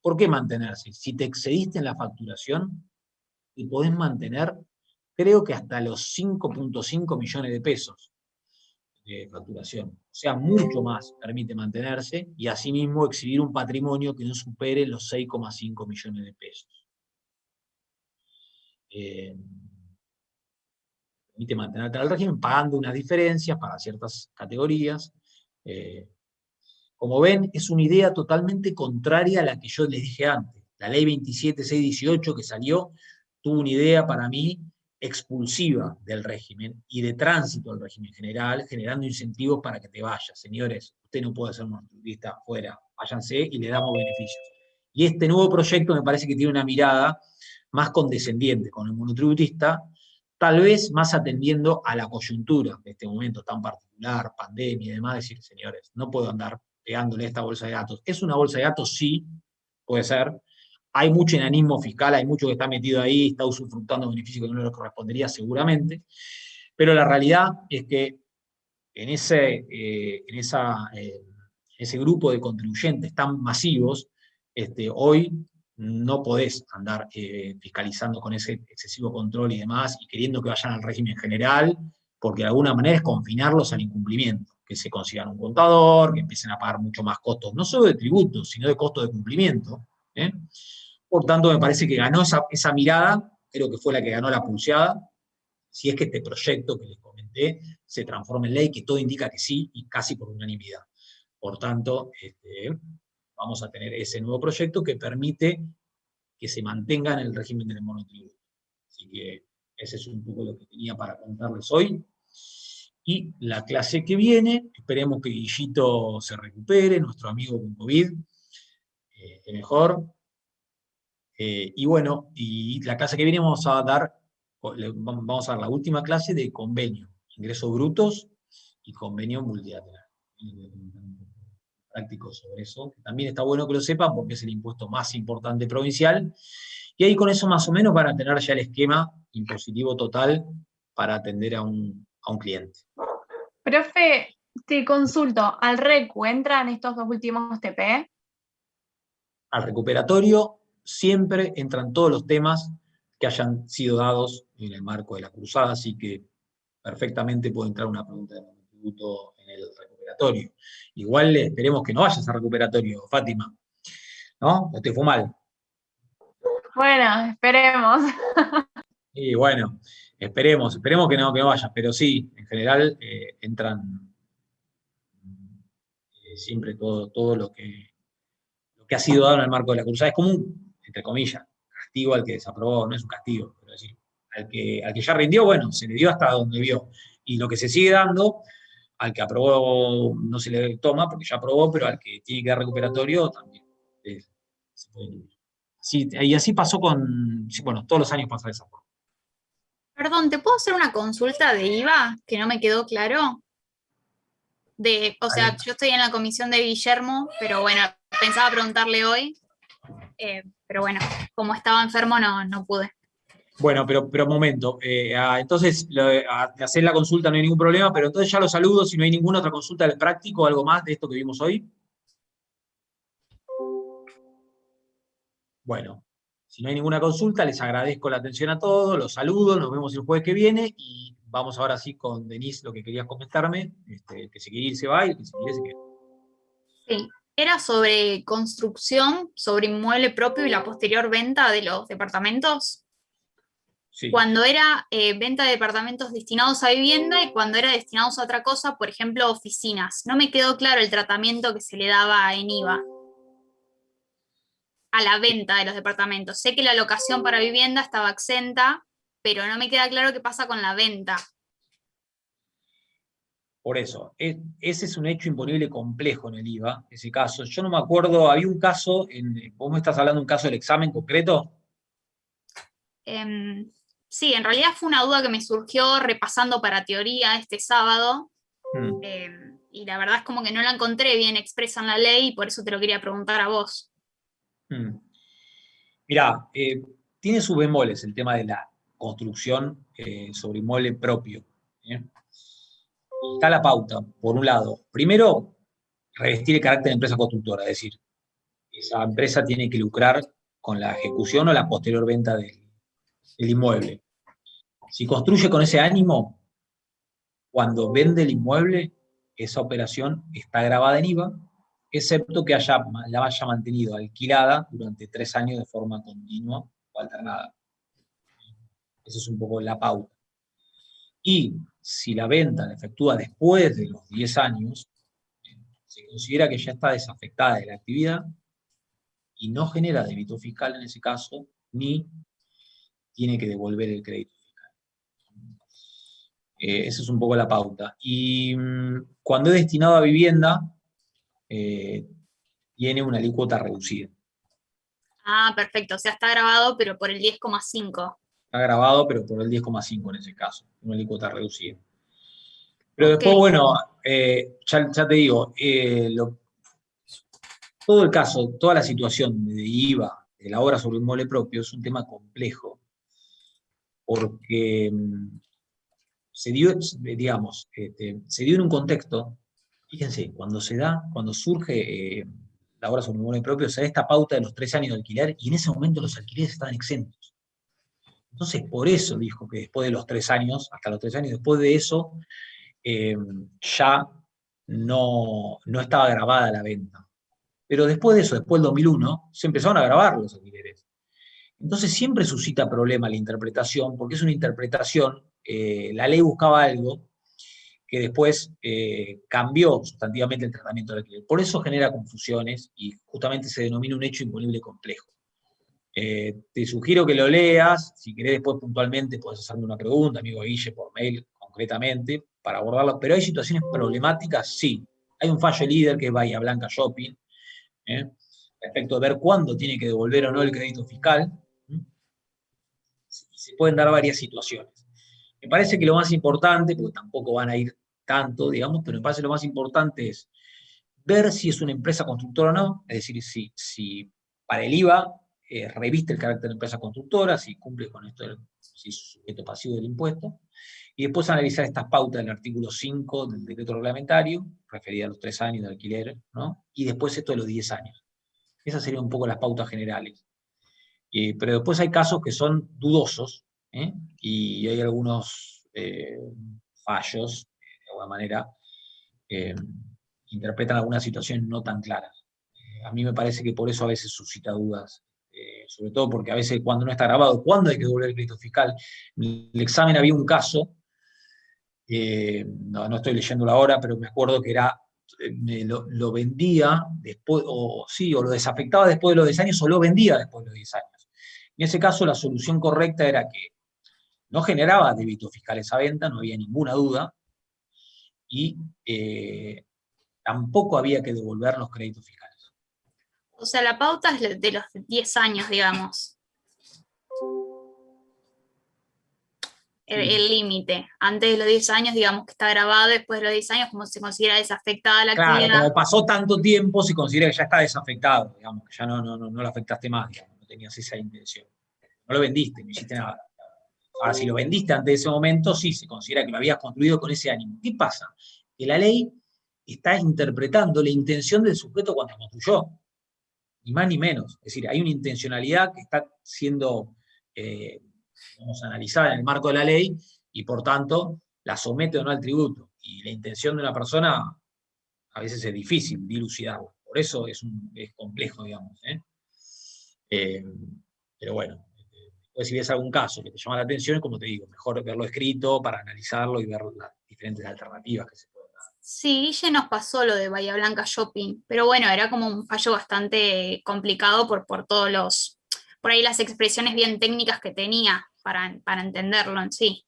¿Por qué mantenerse? Si te excediste en la facturación, y podés mantener, creo que hasta los 5.5 millones de pesos de facturación. O sea, mucho más permite mantenerse, y asimismo exhibir un patrimonio que no supere los 6,5 millones de pesos. Permite mantenerte al régimen pagando unas diferencias para ciertas categorías. Como ven, es una idea totalmente contraria a la que yo les dije antes. La ley 27.618 que salió tuvo una idea para mí expulsiva del régimen y de tránsito al régimen general, generando incentivos para que te vayas. Señores, usted no puede ser monotributista, fuera, váyanse y le damos beneficios. Y este nuevo proyecto me parece que tiene una mirada más condescendiente con el monotributista, tal vez más atendiendo a la coyuntura de este momento tan particular, pandemia y demás, decir, señores, no puedo andar pegándole a esta bolsa de datos. ¿Es una bolsa de datos? Sí, puede ser. Hay mucho enanismo fiscal, hay mucho que está metido ahí, está usufructando beneficios que no le correspondería seguramente, pero la realidad es que en ese grupo de contribuyentes tan masivos, hoy no podés andar fiscalizando con ese excesivo control y demás, y queriendo que vayan al régimen general, porque de alguna manera es confinarlos al incumplimiento, que se consigan un contador, que empiecen a pagar mucho más costos, no solo de tributos, sino de costos de cumplimiento. Por tanto, me parece que ganó esa mirada, creo que fue la que ganó la pulseada, si es que este proyecto que les comenté se transforma en ley, que todo indica que sí, y casi por unanimidad. Por tanto, vamos a tener ese nuevo proyecto que permite que se mantenga en el régimen del monotributo. Así que ese es un poco lo que tenía para contarles hoy. Y la clase que viene, esperemos que Guillito se recupere, nuestro amigo con COVID, mejor. Y bueno, y la clase que viene vamos a dar la última clase de convenio, ingresos brutos y convenio multilateral. Práctico sobre eso, que también está bueno que lo sepan porque es el impuesto más importante provincial, y ahí con eso más o menos van a tener ya el esquema impositivo total para atender a un cliente. Profe, te consulto, ¿al RECU entran estos dos últimos TP? Al recuperatorio siempre entran todos los temas que hayan sido dados en el marco de la cruzada, así que perfectamente puede entrar una pregunta de tributo en el recuperatorio. Igual esperemos que no vayas a recuperatorio, Fátima, ¿no? ¿O te fue mal? Bueno, esperemos. Y bueno, esperemos que no vayas, pero sí, en general entran siempre todo lo que ha sido dado en el marco de la cruzada. Es como un, entre comillas, castigo al que desaprobó, no es un castigo, pero decir, al que ya rindió, bueno, se le dio hasta donde vio. Y lo que se sigue dando, al que aprobó no se le toma porque ya aprobó, pero al que tiene que dar recuperatorio también se puede incluir. Sí, y así pasó bueno, todos los años pasa de esa forma. Perdón, ¿te puedo hacer una consulta de IVA que no me quedó claro? O sea, yo estoy en la comisión de Guillermo, pero bueno, pensaba preguntarle hoy, pero bueno, como estaba enfermo no pude. Bueno, pero un momento, entonces hacer la consulta no hay ningún problema, pero entonces ya lo saludo si no hay ninguna otra consulta del práctico o algo más de esto que vimos hoy. Bueno, si no hay ninguna consulta, les agradezco la atención a todos, los saludo, nos vemos el jueves que viene, y vamos ahora sí con Denise, lo que querías comentarme, que se quiere ir se va, y el que se quiere se queda. Sí, era sobre construcción, sobre inmueble propio y la posterior venta de los departamentos. Sí. Cuando era venta de departamentos destinados a vivienda y cuando era destinados a otra cosa, por ejemplo, oficinas. No me quedó claro el tratamiento que se le daba en IVA a la venta de los departamentos. Sé que la locación para vivienda estaba exenta, pero no me queda claro qué pasa con la venta. Por eso, ese es un hecho imponible complejo en el IVA, ese caso. Yo no me acuerdo, había un caso, ¿vos me estás hablando de un caso del examen concreto? Sí, en realidad fue una duda que me surgió repasando para teoría este sábado, y la verdad es como que no la encontré bien expresa en la ley, y por eso te lo quería preguntar a vos. Mirá, tiene sus bemoles el tema de la construcción sobre inmueble propio. Está la pauta, por un lado. Primero, revestir el carácter de empresa constructora, es decir, esa empresa tiene que lucrar con la ejecución o la posterior venta del inmueble. Si construye con ese ánimo, cuando vende el inmueble, esa operación está grabada en IVA, excepto que la haya mantenido alquilada durante 3 años de forma continua o alternada. Esa es un poco la pauta. Y si la venta la efectúa después de los 10 años, se considera que ya está desafectada de la actividad y no genera débito fiscal en ese caso, ni tiene que devolver el crédito fiscal. Esa es un poco la pauta. Y cuando es destinado a vivienda, tiene una alícuota reducida. Ah, perfecto, o sea, está grabado, pero por el 10,5. Está grabado, pero por el 10,5 en ese caso, una alícuota reducida. Pero después, bueno, ya te digo, todo el caso, toda la situación de IVA, de la obra sobre inmueble propio, es un tema complejo, porque se dio, digamos, se dio en un contexto, fíjense, cuando surge la obra sobre inmueble propio, se da esta pauta de los 3 años de alquiler, y en ese momento los alquileres estaban exentos. Entonces, por eso dijo que después de los 3 años, hasta los 3 años, después de eso, ya no estaba grabada la venta. Pero después de eso, después del 2001, se empezaron a grabar los alquileres. Entonces siempre suscita problema la interpretación, porque es una interpretación, la ley buscaba algo que después cambió sustantivamente el tratamiento del alquiler. Por eso genera confusiones y justamente se denomina un hecho imponible complejo. Te sugiero que lo leas, si querés después puntualmente podés hacerme una pregunta, amigo Guille, por mail concretamente, para abordarlo, pero hay situaciones problemáticas, sí. Hay un fallo líder que es Bahía Blanca Shopping, respecto de ver cuándo tiene que devolver o no el crédito fiscal. Se pueden dar varias situaciones. Me parece que lo más importante, porque tampoco van a ir tanto, digamos, pero me parece que lo más importante es ver si es una empresa constructora o no, es decir, si para el IVA reviste el carácter de empresa constructora, si cumple con esto, si es sujeto pasivo del impuesto, y después analizar estas pautas del artículo 5 del decreto reglamentario, referida a los 3 años de alquiler, ¿no? Y después esto de los 10 años. Esas serían un poco las pautas generales. Pero después hay casos que son dudosos, y hay algunos fallos, de alguna manera, interpretan algunas situaciones no tan claras. A mí me parece que por eso a veces suscita dudas, sobre todo porque a veces cuando no está grabado, ¿cuándo hay que devolver el crédito fiscal? En el examen había un caso, no estoy leyéndolo ahora, pero me acuerdo que era, lo vendía después, o lo desafectaba después de los 10 años, o lo vendía después de los 10 años. En ese caso, la solución correcta era que no generaba débito fiscal esa venta, no había ninguna duda, y tampoco había que devolver los créditos fiscales. O sea, la pauta es de los 10 años, digamos. El límite. Antes de los 10 años, digamos que está grabado, después de los 10 años, como se considera desafectada la actividad. Claro, como pasó tanto tiempo, se considera que ya está desafectado, digamos, que ya no lo afectaste más, digamos, no tenías esa intención. No lo vendiste, no hiciste nada. Ahora, si lo vendiste antes de ese momento, sí, se considera que lo habías construido con ese ánimo. ¿Qué pasa? Que la ley está interpretando la intención del sujeto cuando construyó, ni más ni menos. Es decir, hay una intencionalidad que está siendo analizada en el marco de la ley, y por tanto la somete o no al tributo. Y la intención de una persona a veces es difícil dilucidarla. Por eso es complejo, digamos. Pero bueno, Pues si ves algún caso que te llama la atención, como te digo, mejor verlo escrito para analizarlo y ver las diferentes alternativas que se pueden dar. Sí, Guille nos pasó lo de Bahía Blanca Shopping, pero bueno, era como un fallo bastante complicado por todos por ahí las expresiones bien técnicas que tenía para entenderlo en sí.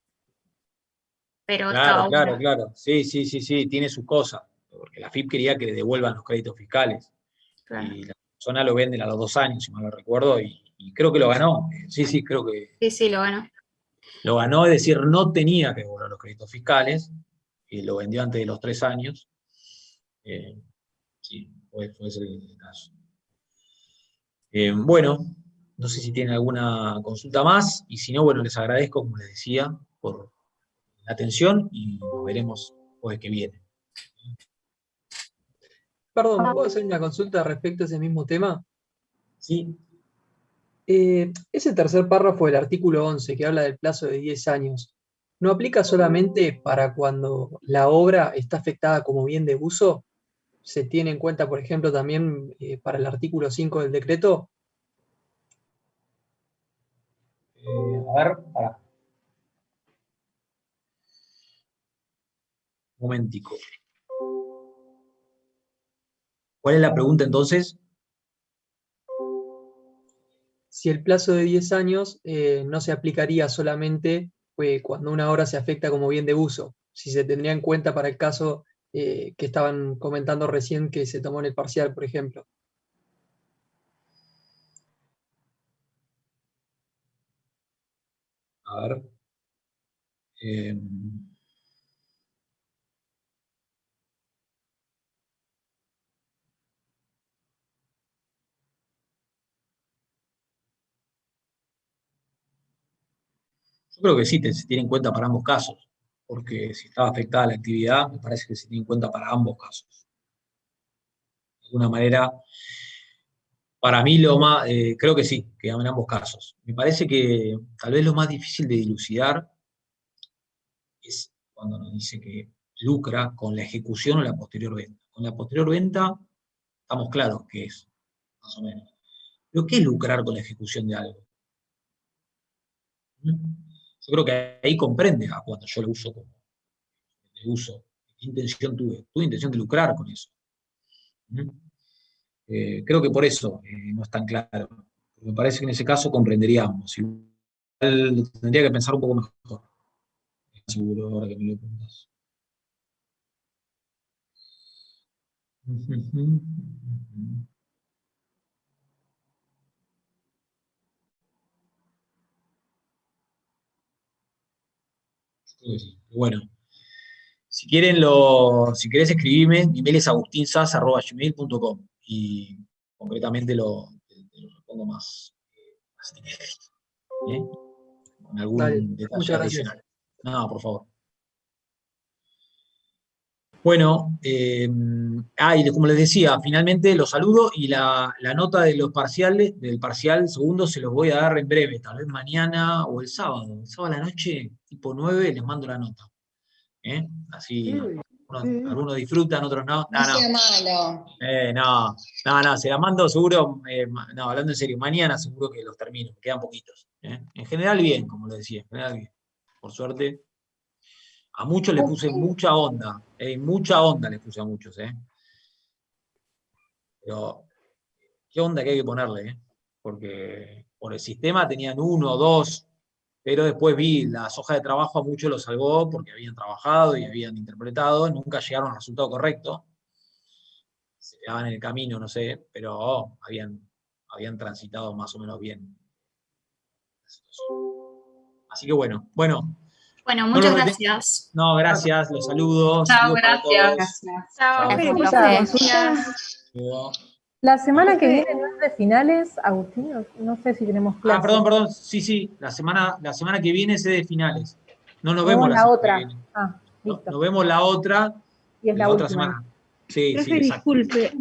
Pero estaba bueno. Claro. Sí, tiene su cosa. Porque la FIP quería que le devuelvan los créditos fiscales. Claro. Y la persona lo venden a los 2 años, si mal no recuerdo, y creo que lo ganó. Sí, creo que Sí, lo ganó. lo ganó, es decir, no tenía que devolver los créditos fiscales, y lo vendió antes de los 3 años. Sí, fue ese el caso. Bueno, no sé si tienen alguna consulta más, y si no, bueno, les agradezco, como les decía, por la atención, y nos veremos el jueves que viene. Perdón, ¿puedo hacer una consulta respecto a ese mismo tema? Sí. Ese tercer párrafo del artículo 11 que habla del plazo de 10 años, ¿no aplica solamente para cuando la obra está afectada como bien de uso? ¿Se tiene en cuenta, por ejemplo, también para el artículo 5 del decreto? A ver, pará. Un momentico. ¿Cuál es la pregunta entonces? Si el plazo de 10 años no se aplicaría solamente cuando una obra se afecta como bien de uso, si se tendría en cuenta para el caso que estaban comentando recién que se tomó en el parcial, por ejemplo. A ver. Yo creo que sí, se tiene en cuenta para ambos casos, porque si estaba afectada la actividad, me parece que se tiene en cuenta para ambos casos. De alguna manera, para mí creo que sí, que en ambos casos. Me parece que tal vez lo más difícil de dilucidar es cuando nos dice que lucra con la ejecución o la posterior venta. Con la posterior venta estamos claros qué es, más o menos. Pero ¿qué es lucrar con la ejecución de algo? Yo creo que ahí comprende a cuando yo lo uso como de uso. ¿Qué intención tuve? Tuve intención de lucrar con eso. Creo que por eso no es tan claro. Me parece que en ese caso comprenderíamos. Igual tendría que pensar un poco mejor. Seguro, ahora que me lo preguntas. Bueno, si querés escribirme, mi email es agustinsas@gmail.com y concretamente lo respondo más ¿eh? Con algún Dale, detalle muchas adicional. No, por favor. Bueno, y como les decía, finalmente los saludo y la nota de los parciales, del parcial segundo, se los voy a dar en breve, tal vez mañana o el sábado. El sábado a la noche, tipo 9, les mando la nota. Así algunos disfrutan, otros no. No sea malo. No, se la mando seguro, no, hablando en serio, mañana seguro que los termino, me quedan poquitos. En general bien, como les decía, en general bien. Por suerte. A muchos les puse mucha onda les puse a muchos, Pero, ¿qué onda que hay que ponerle, Porque por el sistema tenían 1 o 2, pero después vi las hojas de trabajo, a muchos los salvó porque habían trabajado y habían interpretado, nunca llegaron al resultado correcto. Se quedaban en el camino, no sé, pero habían transitado más o menos bien. Así que bueno. Bueno, muchas gracias. No, gracias, los saludos. Chao, Saludos para todos. gracias. Chao. ¿Puedo hacer una consulta? La semana que viene no es de finales, Agustín, no sé si tenemos clase. Perdón, sí, la semana que viene es de finales. No nos No, vemos la otra. que viene. Listo. Nos vemos la otra. Y es la otra última. semana. Sí, Profe, exacto. disculpe.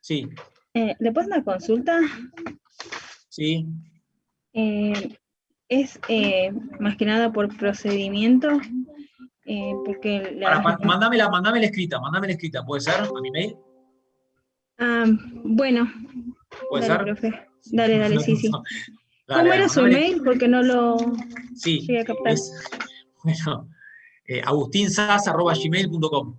Sí. ¿Le puedo hacer una consulta? Sí. Es más que nada por procedimiento, porque Mándame la escrita, ¿puede ser? ¿A mi mail? Bueno, ¿Puede dale, ser? profe. Dale, sí. ¿Cómo era su email? Porque no lo Sí, llegué a captar. bueno, agustinsas@gmail.com.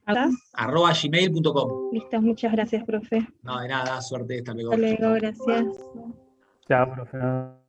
@gmail.com. Listo, muchas gracias, profe. No, de nada, suerte, hasta luego. Hasta luego, gracias. Chao, profe.